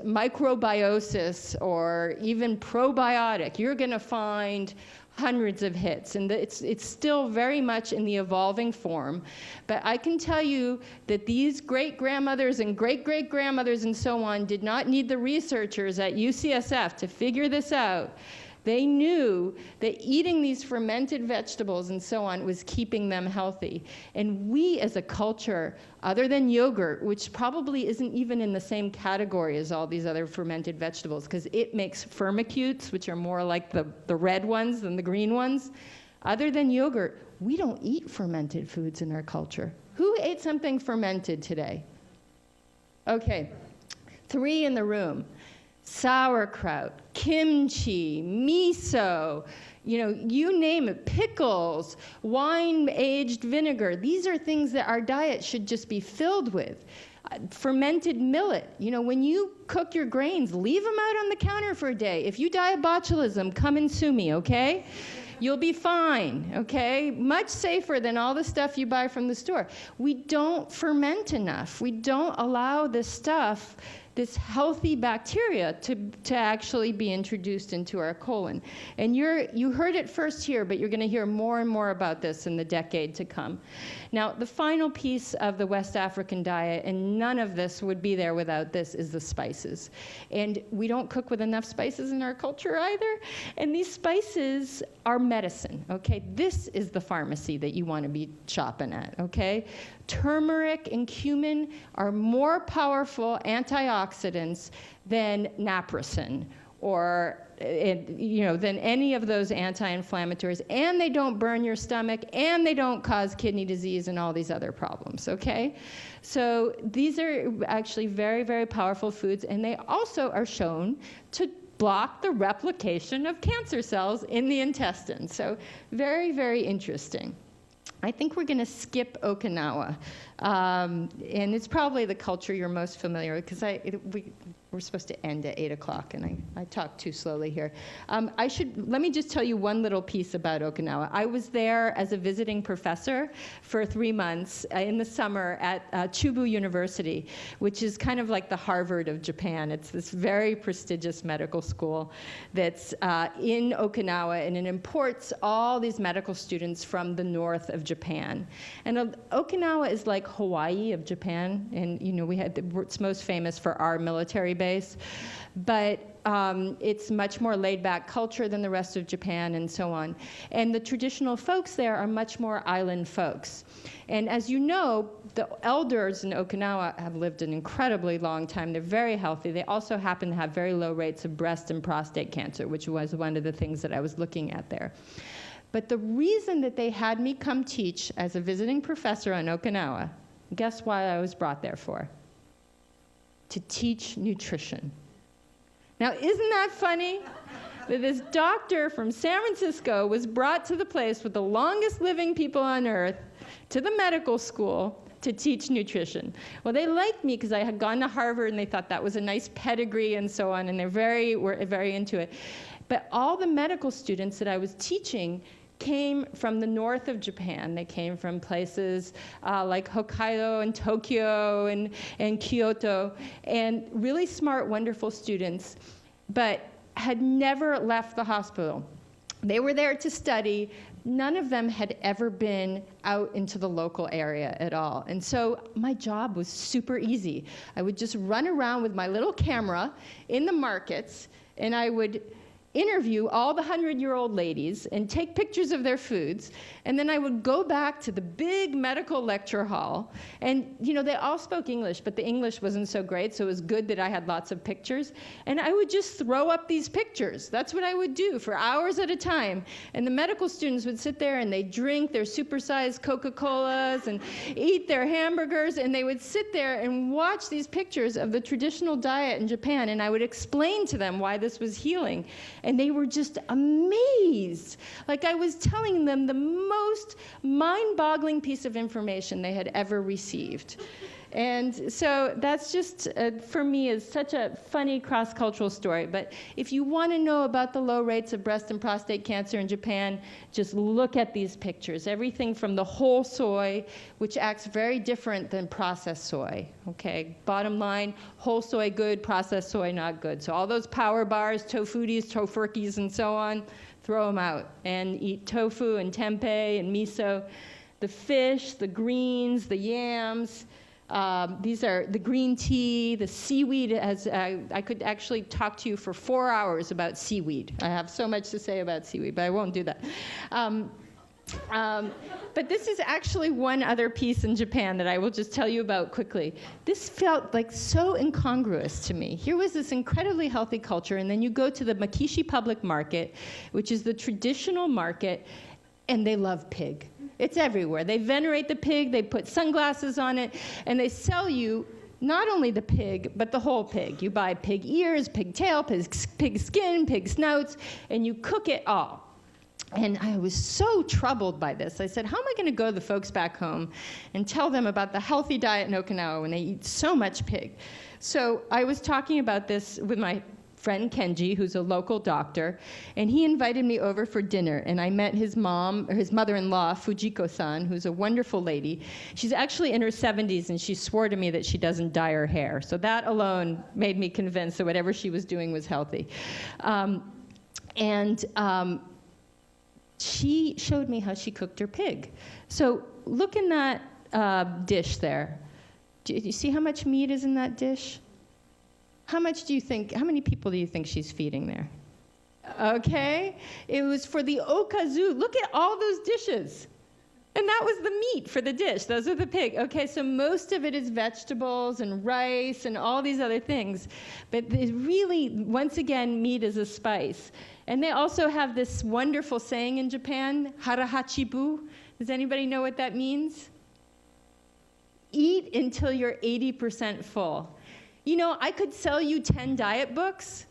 microbiosis or even probiotic, you're going to find hundreds of hits, and it's still very much in the evolving form. But I can tell you that these great-grandmothers and great-great-grandmothers and so on did not need the researchers at UCSF to figure this out. They knew that eating these fermented vegetables and so on was keeping them healthy. And we as a culture, other than yogurt, which probably isn't even in the same category as all these other fermented vegetables, because it makes firmicutes, which are more like the red ones than the green ones. Other than yogurt, we don't eat fermented foods in our culture. Who ate something fermented today? Okay, 3 in the room. Sauerkraut, kimchi, miso, you name it, pickles, wine-aged vinegar. These are things that our diet should just be filled with. Fermented millet. When you cook your grains, leave them out on the counter for a day. If you die of botulism, come and sue me, okay? You'll be fine, okay? Much safer than all the stuff you buy from the store. We don't ferment enough. We don't allow this stuff, this healthy bacteria to actually be introduced into our colon. And you heard it first here, but you're going to hear more and more about this in the decade to come. Now, the final piece of the West African diet, and none of this would be there without this, is the spices. And we don't cook with enough spices in our culture either. And these spices are medicine, okay? This is the pharmacy that you want to be shopping at, okay? Turmeric and cumin are more powerful antioxidants than naproxen or than any of those anti-inflammatories, and they don't burn your stomach, and they don't cause kidney disease and all these other problems, okay? So these are actually very, very powerful foods, and they also are shown to block the replication of cancer cells in the intestine. So very, very interesting. I think we're going to skip Okinawa, and it's probably the culture you're most familiar with, because we're supposed to end at 8 o'clock, and I talk too slowly here. Let me just tell you one little piece about Okinawa. I was there as a visiting professor for 3 months in the summer at Chubu University, which is kind of like the Harvard of Japan. It's this very prestigious medical school that's in Okinawa, and it imports all these medical students from the north of Japan. And Okinawa is like Hawaii of Japan, and it's most famous for our military base, but it's much more laid-back culture than the rest of Japan and so on. And the traditional folks there are much more island folks. And as you know, the elders in Okinawa have lived an incredibly long time. They're very healthy. They also happen to have very low rates of breast and prostate cancer, which was one of the things that I was looking at there. But the reason that they had me come teach as a visiting professor on Okinawa, guess why I was brought there for? To teach nutrition. Now, isn't that funny? That this doctor from San Francisco was brought to the place with the longest living people on earth, to the medical school, to teach nutrition. Well, they liked me because I had gone to Harvard, and they thought that was a nice pedigree and so on, and were very into it. But all the medical students that I was teaching came from the north of Japan. They came from places like Hokkaido and Tokyo and Kyoto, and really smart, wonderful students, but had never left the hospital. They were there to study. None of them had ever been out into the local area at all. And so my job was super easy. I would just run around with my little camera in the markets, and I would interview all the 100-year-old ladies and take pictures of their foods, and then I would go back to the big medical lecture hall, and they all spoke English, but the English wasn't so great, so it was good that I had lots of pictures, and I would just throw up these pictures. That's what I would do for hours at a time, and the medical students would sit there and they'd drink their supersized Coca-Colas and eat their hamburgers, and they would sit there and watch these pictures of the traditional diet in Japan, and I would explain to them why this was healing. And they were just amazed. Like I was telling them the most mind-boggling piece of information they had ever received. And so that's just, for me, is such a funny cross-cultural story. But if you want to know about the low rates of breast and prostate cancer in Japan, just look at these pictures. Everything from the whole soy, which acts very different than processed soy. Okay, bottom line, whole soy good, processed soy not good. So all those power bars, tofutis, tofurkeys, and so on, throw them out and eat tofu and tempeh and miso. The fish, the greens, the yams. These are the green tea, the seaweed. I could actually talk to you for 4 hours about seaweed. I have so much to say about seaweed, but I won't do that. But this is actually one other piece in Japan that I will just tell you about quickly. This felt like so incongruous to me. Here was this incredibly healthy culture, and then you go to the Makishi public market, which is the traditional market, and they love pig. It's everywhere. They venerate the pig, they put sunglasses on it, and they sell you not only the pig, but the whole pig. You buy pig ears, pig tail, pig skin, pig snouts, and you cook it all. And I was so troubled by this. I said, how am I going to go to the folks back home and tell them about the healthy diet in Okinawa when they eat so much pig? So I was talking about this with my friend Kenji, who's a local doctor, and he invited me over for dinner, and I met his mother-in-law, Fujiko-san, who's a wonderful lady. She's actually in her 70s, and she swore to me that she doesn't dye her hair. So that alone made me convinced that whatever she was doing was healthy. She showed me how she cooked her pig. So look in that dish there. Do you see how much meat is in that dish? How many people do you think she's feeding there? Okay, it was for the okazu. Look at all those dishes. And that was the meat for the dish. Those are the pig. Okay, so most of it is vegetables and rice and all these other things. But really, once again, meat is a spice. And they also have this wonderful saying in Japan, harahachibu. Does anybody know what that means? Eat until you're 80% full. I could sell you 10 diet books,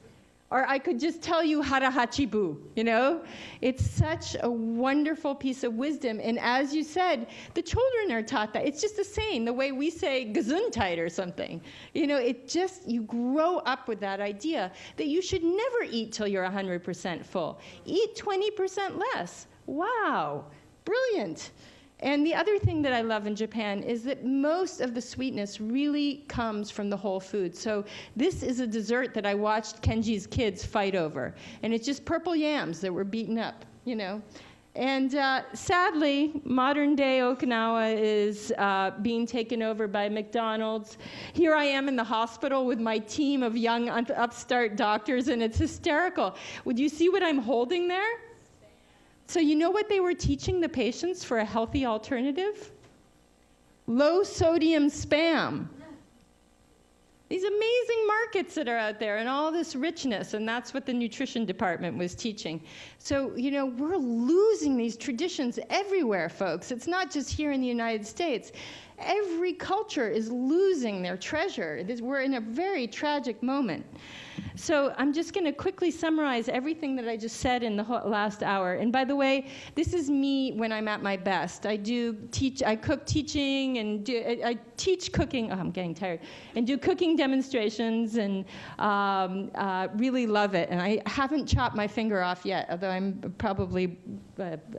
or I could just tell you harahachibu, It's such a wonderful piece of wisdom. And as you said, the children are taught that. It's just the same, the way we say gesundheit or something. You grow up with that idea that you should never eat till you're 100% full. Eat 20% less. Wow, brilliant. And the other thing that I love in Japan is that most of the sweetness really comes from the whole food. So this is a dessert that I watched Kenji's kids fight over. And it's just purple yams that were beaten up, And sadly, modern-day Okinawa is being taken over by McDonald's. Here I am in the hospital with my team of young upstart doctors, and it's hysterical. Would you see what I'm holding there? So you know what they were teaching the patients for a healthy alternative? Low-sodium Spam. These amazing markets that are out there and all this richness, and that's what the nutrition department was teaching. So, we're losing these traditions everywhere, folks. It's not just here in the United States. Every culture is losing their treasure. We're in a very tragic moment. So I'm just going to quickly summarize everything that I just said in the last hour. And by the way, this is me when I'm at my best. I cook teaching, and I teach cooking. Oh, I'm getting tired. And do cooking demonstrations, and really love it. And I haven't chopped my finger off yet, although I'm probably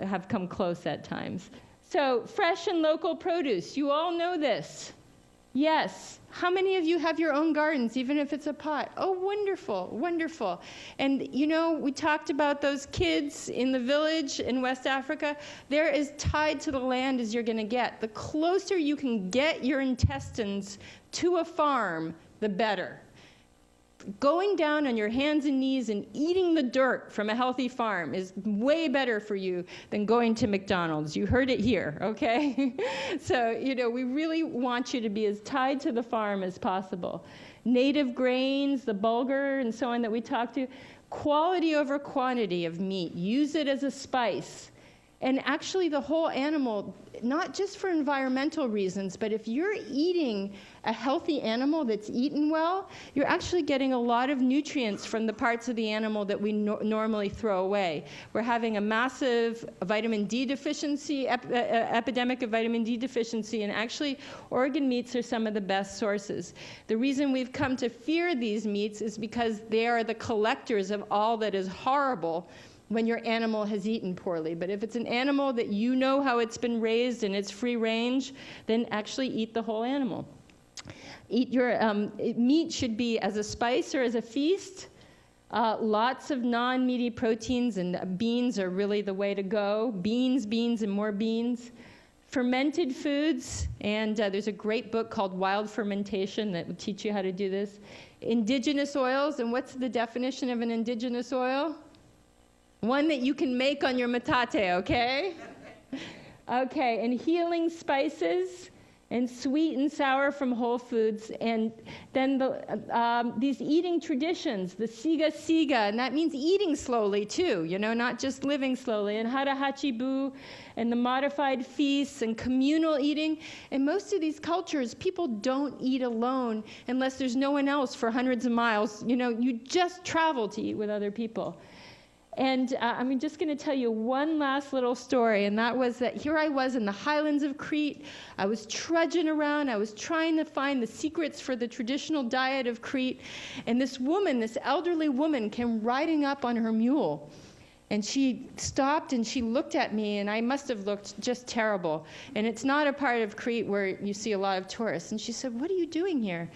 have come close at times. So fresh and local produce. You all know this. Yes. How many of you have your own gardens, even if it's a pot? Oh, wonderful, wonderful. And you know, we talked about those kids in the village in West Africa. They're as tied to the land as you're going to get. The closer you can get your intestines to a farm, the better. Going down on your hands and knees and eating the dirt from a healthy farm is way better for you than going to McDonald's. You heard it here, okay? So, you know, we really want you to be as tied to the farm as possible. Native grains, the bulgur and so on that we talked to, quality over quantity of meat. Use it as a spice. And actually the whole animal, not just for environmental reasons, but if you're eating a healthy animal that's eaten well, you're actually getting a lot of nutrients from the parts of the animal that we normally throw away. We're having a massive vitamin D deficiency, epidemic of vitamin D deficiency, and actually organ meats are some of the best sources. The reason we've come to fear these meats is because they are the collectors of all that is horrible when your animal has eaten poorly. But if it's an animal that you know how it's been raised and it's free range, then actually eat the whole animal. Eat your meat should be as a spice or as a feast. Lots of non-meaty proteins, and beans are really the way to go. Beans, and more beans. Fermented foods, and there's a great book called Wild Fermentation that will teach you how to do this. Indigenous oils, and what's the definition of an indigenous oil? One that you can make on your metate, okay? Okay, and healing spices, and sweet and sour from whole foods, and then these eating traditions, the siga, and that means eating slowly too, you know, not just living slowly, and hara hachibu, and the modified feasts, and communal eating. In most of these cultures, people don't eat alone unless there's no one else for hundreds of miles. You know, you just travel to eat with other people. And I'm just going to tell you one last little story, and that was that here I was in the highlands of Crete. I was trudging around. I was trying to find the secrets for the traditional diet of Crete. And this woman, this elderly woman, came riding up on her mule. And she stopped and she looked at me, and I must have looked just terrible. And it's not a part of Crete where you see a lot of tourists. And she said, "What are you doing here?"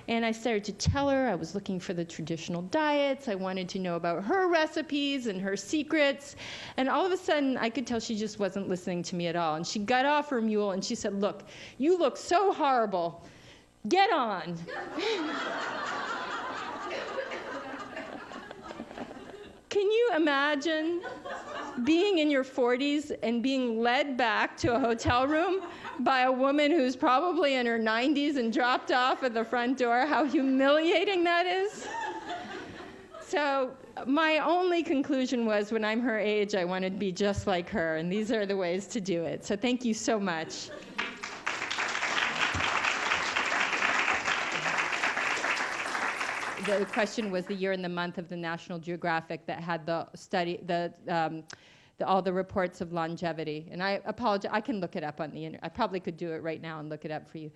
And I started to tell her I was looking for the traditional diets. I wanted to know about her recipes and her secrets. And all of a sudden, I could tell she just wasn't listening to me at all. And she got off her mule and she said, "Look, you look so horrible. Get on." Can you imagine being in your 40s and being led back to a hotel room by a woman who's probably in her 90s and dropped off at the front door? How humiliating that is. So my only conclusion was, when I'm her age, I want to be just like her, and these are the ways to do it. So thank you so much. The question was the year and the month of the National Geographic that had the study, all the reports of longevity. And I apologize, I can look it up on the internet. I probably could do it right now and look it up for you.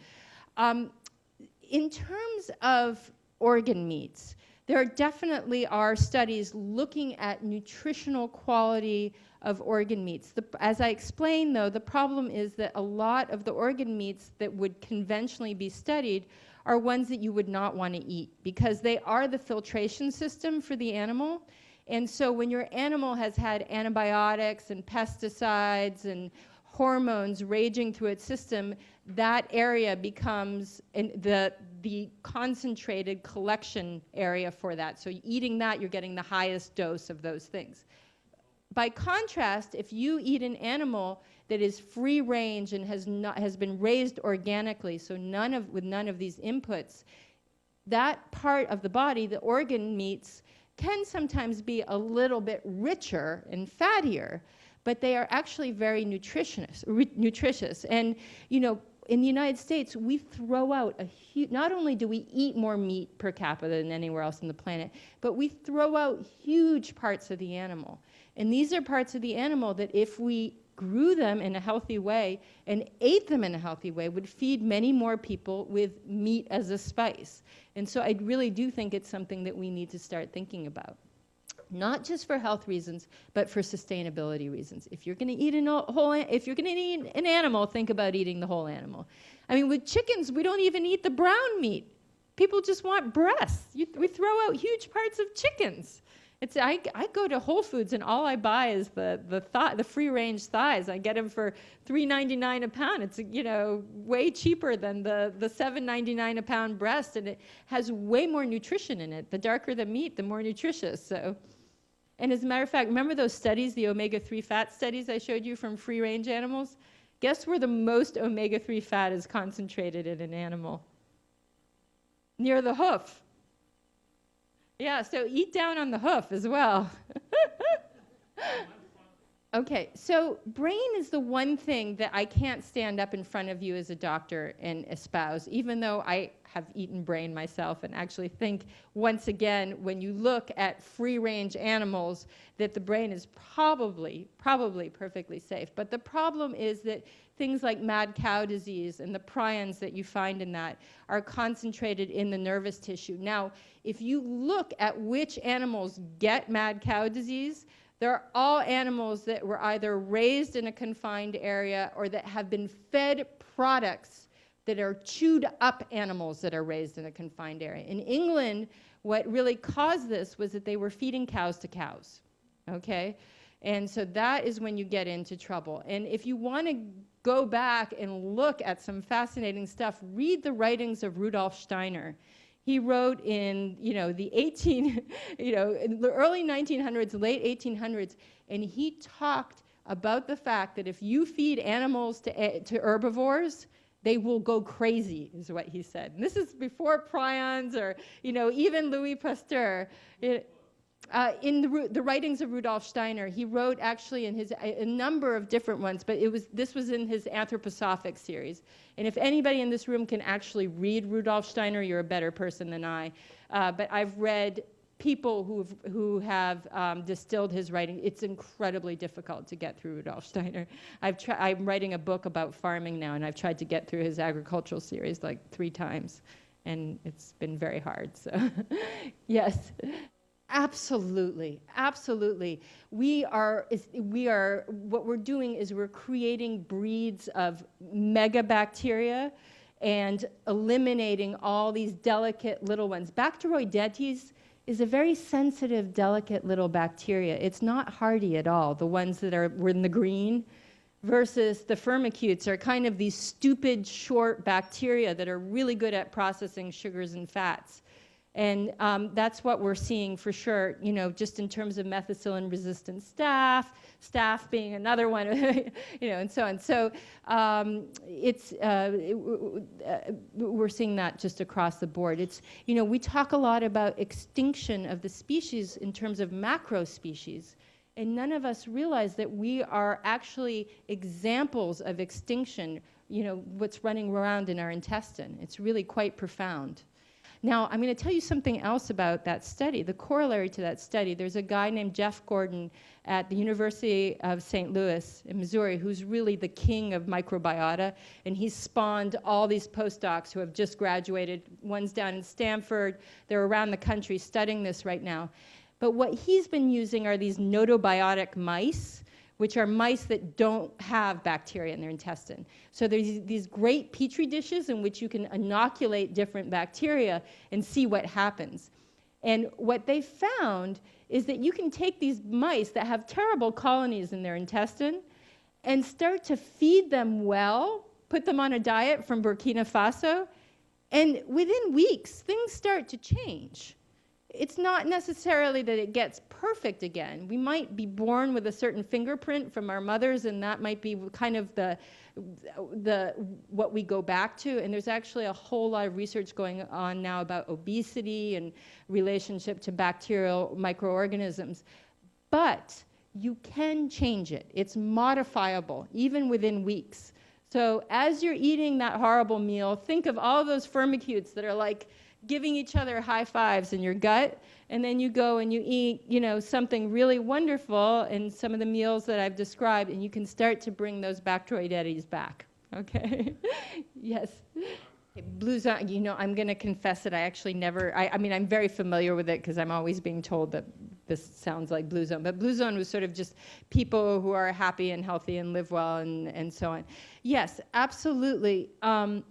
In terms of organ meats, there definitely are studies looking at nutritional quality of organ meats. As I explained, though, the problem is that a lot of the organ meats that would conventionally be studied are ones that you would not want to eat, because they are the filtration system for the animal. And so when your animal has had antibiotics and pesticides and hormones raging through its system, that area becomes the concentrated collection area for that. So eating that, you're getting the highest dose of those things. By contrast, if you eat an animal that is free range and has been raised organically, so with none of these inputs, that part of the body, the organ meats, can sometimes be a little bit richer and fattier, but they are actually very nutritious. And, you know, in the United States, we throw out a huge, not only do we eat more meat per capita than anywhere else on the planet, but we throw out huge parts of the animal. And these are parts of the animal that if we grew them in a healthy way and ate them in a healthy way would feed many more people with meat as a spice. And so I really do think it's something that we need to start thinking about. Not just for health reasons, but for sustainability reasons. If you're going to eat if you're going to eat an animal, think about eating the whole animal. I mean, with chickens, we don't even eat the brown meat. People just want breasts. We throw out huge parts of chickens. I go to Whole Foods and all I buy is the free-range thighs. I get them for $3.99 a pound. It's way cheaper than the $7.99 a pound breast, and it has way more nutrition in it. The darker the meat, the more nutritious. So. And as a matter of fact, remember those studies, the omega-3 fat studies I showed you from free-range animals? Guess where the most omega-3 fat is concentrated in an animal? Near the hoof. Yeah, so eat down on the hoof as well. Okay, so brain is the one thing that I can't stand up in front of you as a doctor and espouse, even though I have eaten brain myself and actually think, once again, when you look at free-range animals, that the brain is probably perfectly safe. But the problem is that things like mad cow disease and the prions that you find in that are concentrated in the nervous tissue. Now, if you look at which animals get mad cow disease, they're all animals that were either raised in a confined area or that have been fed products that are chewed up animals that are raised in a confined area. In England, what really caused this was that they were feeding cows to cows, okay? And so that is when you get into trouble. And if you want to go back and look at some fascinating stuff, read the writings of Rudolf Steiner. He wrote in, in the early 1900s, late 1800s, and he talked about the fact that if you feed animals to herbivores, they will go crazy, is what he said. And this is before prions or, even Louis Pasteur. In the writings of Rudolf Steiner, he wrote actually in a number of different ones, but this was in his Anthroposophic series. And if anybody in this room can actually read Rudolf Steiner, you're a better person than I. But I've read people who have distilled his writing. It's incredibly difficult to get through Rudolf Steiner. I'm writing a book about farming now, and I've tried to get through his agricultural series like 3 times, and it's been very hard. So, yes. Absolutely, absolutely. What we're doing is we're creating breeds of megabacteria and eliminating all these delicate little ones. Bacteroidetes is a very sensitive, delicate little bacteria. It's not hardy at all, the ones that were in the green, versus the firmicutes are kind of these stupid, short bacteria that are really good at processing sugars and fats. And that's what we're seeing for sure, just in terms of methicillin-resistant staph being another one, and so on. So we're seeing that just across the board. We talk a lot about extinction of the species in terms of macro species, and none of us realize that we are actually examples of extinction, what's running around in our intestine. It's really quite profound. Now, I'm going to tell you something else about that study, the corollary to that study. There's a guy named Jeff Gordon at the University of St. Louis in Missouri who's really the king of microbiota, and he's spawned all these postdocs who have just graduated. One's down in Stanford. They're around the country studying this right now. But what he's been using are these gnotobiotic mice, which are mice that don't have bacteria in their intestine. So there's these great petri dishes in which you can inoculate different bacteria and see what happens. And what they found is that you can take these mice that have terrible colonies in their intestine and start to feed them well, put them on a diet from Burkina Faso, and within weeks, things start to change. It's not necessarily that it gets perfect again. We might be born with a certain fingerprint from our mothers, and that might be kind of what we go back to. And there's actually a whole lot of research going on now about obesity and relationship to bacterial microorganisms. But you can change it. It's modifiable, even within weeks. So as you're eating that horrible meal, think of all those firmicutes that are like giving each other high fives in your gut, and then you go and you eat, something really wonderful in some of the meals that I've described, and you can start to bring those Bacteroid eddies back. Okay? Yes. Blue zone, I'm going to confess that I actually never, I mean, I'm very familiar with it because I'm always being told that this sounds like blue zone. But blue zone was sort of just people who are happy and healthy and live well and so on. Yes, absolutely. The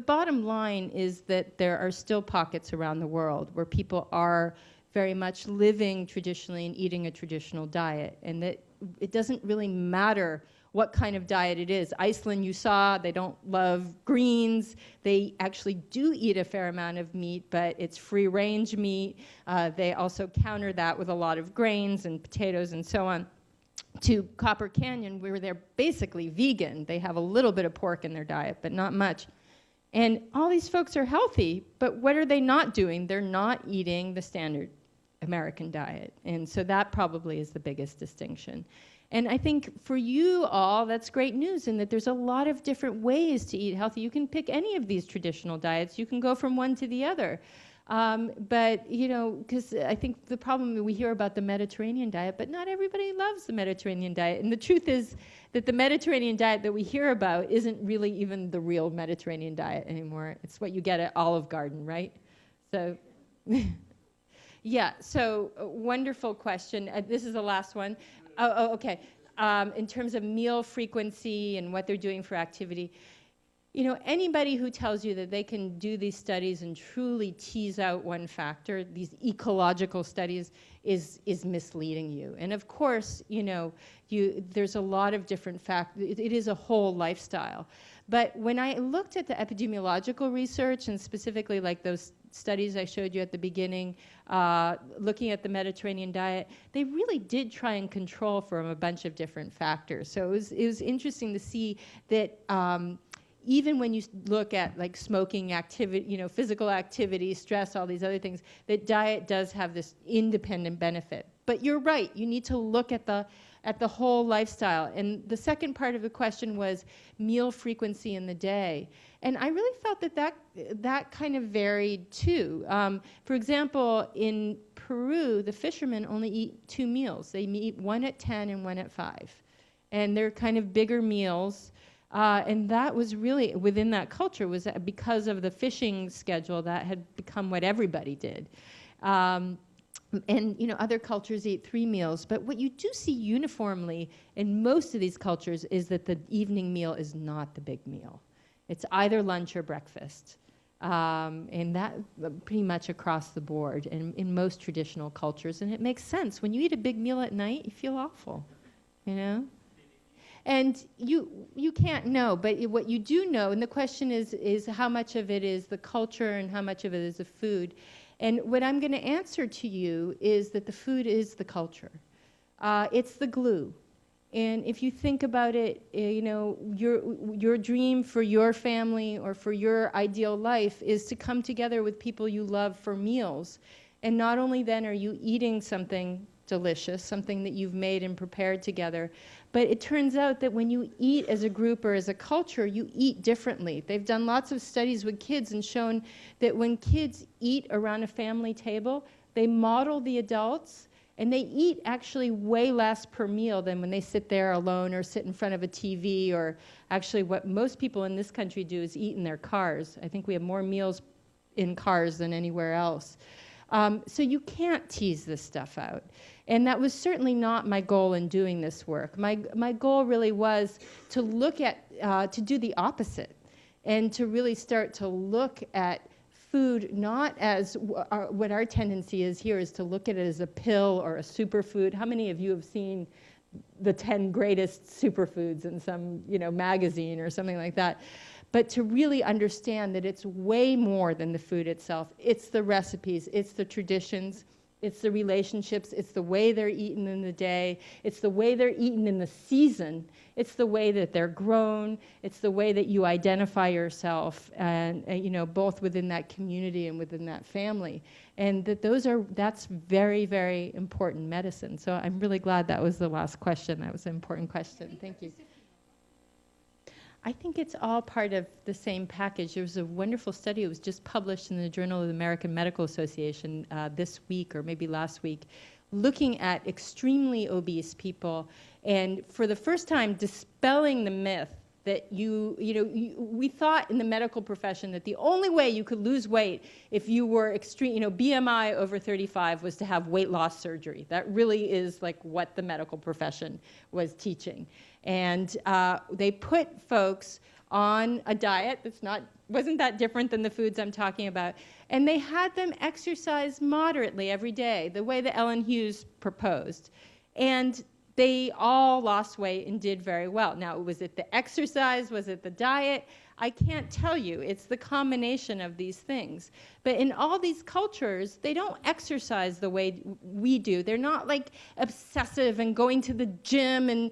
bottom line is that there are still pockets around the world where people are very much living traditionally and eating a traditional diet, and that it doesn't really matter what kind of diet it is. Iceland, you saw, they don't love greens. They actually do eat a fair amount of meat, but it's free-range meat. They also counter that with a lot of grains and potatoes and so on. To Copper Canyon, where they're basically vegan. They have a little bit of pork in their diet, but not much. And all these folks are healthy, but what are they not doing? They're not eating the standard American diet. And so that probably is the biggest distinction. And I think for you all, that's great news in that there's a lot of different ways to eat healthy. You can pick any of these traditional diets. You can go from one to the other. But, because I think the problem we hear about the Mediterranean diet, but not everybody loves the Mediterranean diet. And the truth is that the Mediterranean diet that we hear about isn't really even the real Mediterranean diet anymore. It's what you get at Olive Garden, right? So, yeah, so wonderful question. This is the last one. Okay. In terms of meal frequency and what they're doing for activity, anybody who tells you that they can do these studies and truly tease out one factor, these ecological studies, is misleading you. And of course, there's a lot of different factors. It is a whole lifestyle. But when I looked at the epidemiological research, and specifically like those studies I showed you at the beginning, looking at the Mediterranean diet, they really did try and control from a bunch of different factors. So it was interesting to see that even when you look at like smoking activity, physical activity, stress, all these other things, that diet does have this independent benefit. But you're right, you need to look at the whole lifestyle. And the second part of the question was meal frequency in the day. And I really felt that kind of varied too. For example, in Peru, the fishermen only eat 2 meals. They eat one at 10 and one at 5. And they're kind of bigger meals. And that was really, within that culture, was because of the fishing schedule that had become what everybody did. And other cultures eat 3 meals, but what you do see uniformly in most of these cultures is that the evening meal is not the big meal. It's either lunch or breakfast, and that pretty much across the board in most traditional cultures. And it makes sense. When you eat a big meal at night, you feel awful, And you can't know, but what you do know, and the question is how much of it is the culture and how much of it is the food. And what I'm going to answer to you is that the food is the culture. It's the glue. And if you think about it, your dream for your family or for your ideal life is to come together with people you love for meals. And not only then are you eating something delicious, something that you've made and prepared together, but it turns out that when you eat as a group or as a culture, you eat differently. They've done lots of studies with kids and shown that when kids eat around a family table, they model the adults, and they eat actually way less per meal than when they sit there alone or sit in front of a TV, or actually what most people in this country do is eat in their cars. I think we have more meals in cars than anywhere else. So you can't tease this stuff out. And that was certainly not my goal in doing this work. My goal really was to look at, to do the opposite, and to really start to look at food not as what our tendency is here is to look at it as a pill or a superfood. How many of you have seen the 10 greatest superfoods in some magazine or something like that? But to really understand that it's way more than the food itself. It's the recipes, it's the traditions, It's the relationships, it's the way they're eaten in the day, it's the way they're eaten in the season, it's the way that they're grown, it's the way that you identify yourself, and you know, both within that community and within that family. And that's very, very important medicine. So I'm really glad that was the last question. That was an important question. Thank you. I think it's all part of the same package. There was a wonderful study. It was just published in the Journal of the American Medical Association this week or maybe last week, looking at extremely obese people, and for the first time dispelling the myth that we thought in the medical profession that the only way you could lose weight if you were extreme, BMI over 35 was to have weight loss surgery. That really is like what the medical profession was teaching. And they put folks on a diet wasn't that different than the foods I'm talking about, and they had them exercise moderately every day, the way that Ellen Hughes proposed. And they all lost weight and did very well. Now, was it the exercise? Was it the diet? I can't tell you. It's the combination of these things. But in all these cultures, they don't exercise the way we do. They're not like obsessive and going to the gym and,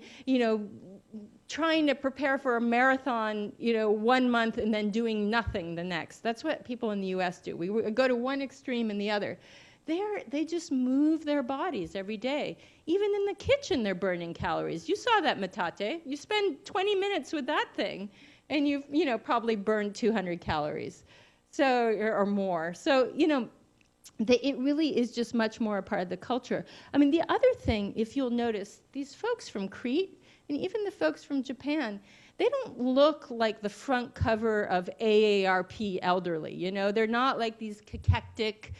trying to prepare for a marathon, 1 month and then doing nothing the next. That's what people in the US do. We go to one extreme and the other. They just move their bodies every day. Even in the kitchen, they're burning calories. You saw that, Matate. You spend 20 minutes with that thing, and you've probably burned 200 calories, or more. So it really is just much more a part of the culture. I mean, the other thing, if you'll notice, these folks from Crete and even the folks from Japan, they don't look like the front cover of AARP Elderly. They're not like these cachectic,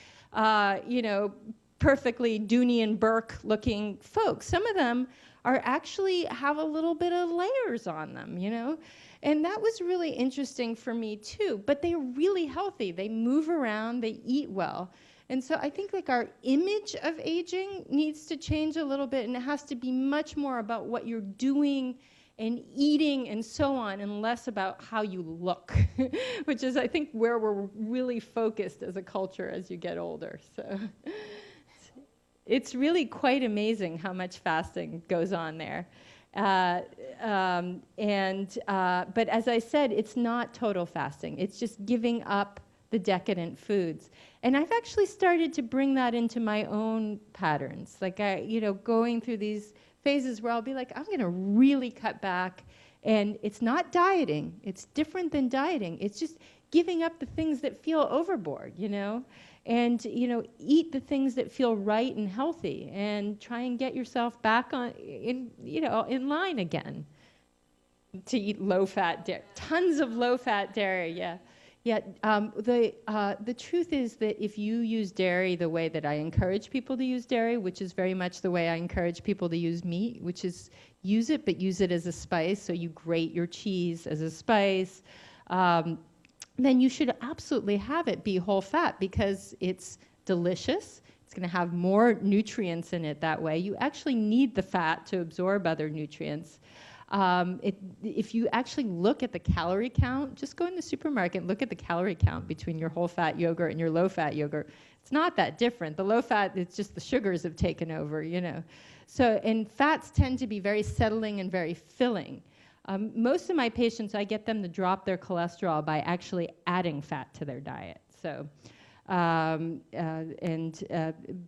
perfectly Dooney and Burke looking folks. Some of them are actually have a little bit of layers on them, and that was really interesting for me too. But they're really healthy. They move around, they eat well. And so I think like our image of aging needs to change a little bit, and it has to be much more about what you're doing and eating and so on, and less about how you look, which is, I think, where we're really focused as a culture as you get older. So it's really quite amazing how much fasting goes on there. But as I said, it's not total fasting. It's just giving up the decadent foods. And I've actually started to bring that into my own patterns. Like going through these phases where I'll be like, I'm going to really cut back. And it's not dieting. It's different than dieting. It's just giving up the things that feel overboard, and, eat the things that feel right and healthy, and try and get yourself back in line again. To eat low-fat dairy, tons of low-fat dairy, yeah. Yeah, the truth is that if you use dairy the way that I encourage people to use dairy, which is very much the way I encourage people to use meat, which is use it, but use it as a spice, so you grate your cheese as a spice, then you should absolutely have it be whole fat because it's delicious. It's going to have more nutrients in it that way. You actually need the fat to absorb other nutrients. If you actually look at the calorie count, just go in the supermarket and look at the calorie count between your whole fat yogurt and your low fat yogurt. It's not that different. The low fat, it's just the sugars have taken over, So, and fats tend to be very settling and very filling. Most of my patients, I get them to drop their cholesterol by actually adding fat to their diet. So,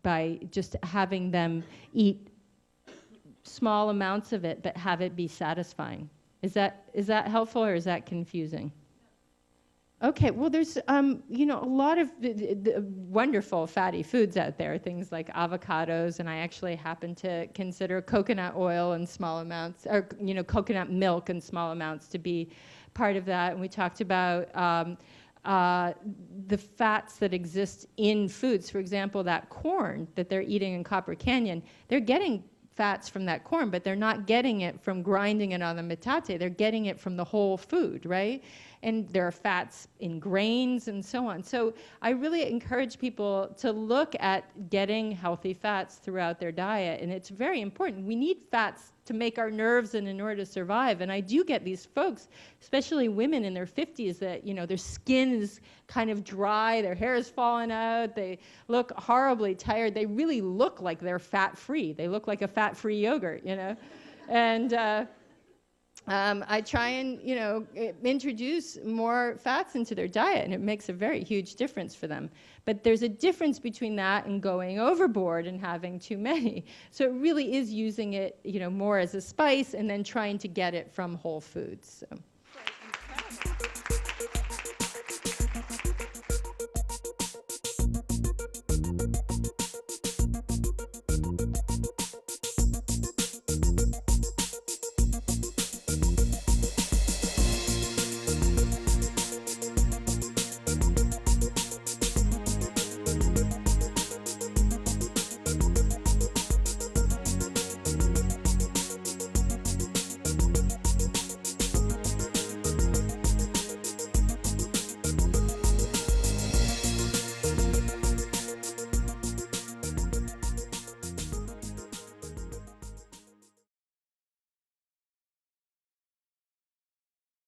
by just having them eat small amounts of it, but have it be satisfying. Is that helpful, or is that confusing? Okay, well, there's a lot of the wonderful fatty foods out there, things like avocados, and I actually happen to consider coconut oil in small amounts, or coconut milk in small amounts to be part of that. And we talked about the fats that exist in foods. For example, that corn that they're eating in Copper Canyon, they're getting fats from that corn, but they're not getting it from grinding it on the metate. They're getting it from the whole food, right? And there are fats in grains and so on. So I really encourage people to look at getting healthy fats throughout their diet, and it's very important. We need fats to make our nerves and in order to survive. And I do get these folks, especially women in their 50s, that, you know, their skin is kind of dry, their hair is falling out, they look horribly tired. They really look like they're fat-free. They look like a fat-free yogurt, you know. And I try and, you know, introduce more fats into their diet, and it makes a very huge difference for them. But there's a difference between that and going overboard and having too many. So it really is using it, you know, more as a spice and then trying to get it from whole foods. So.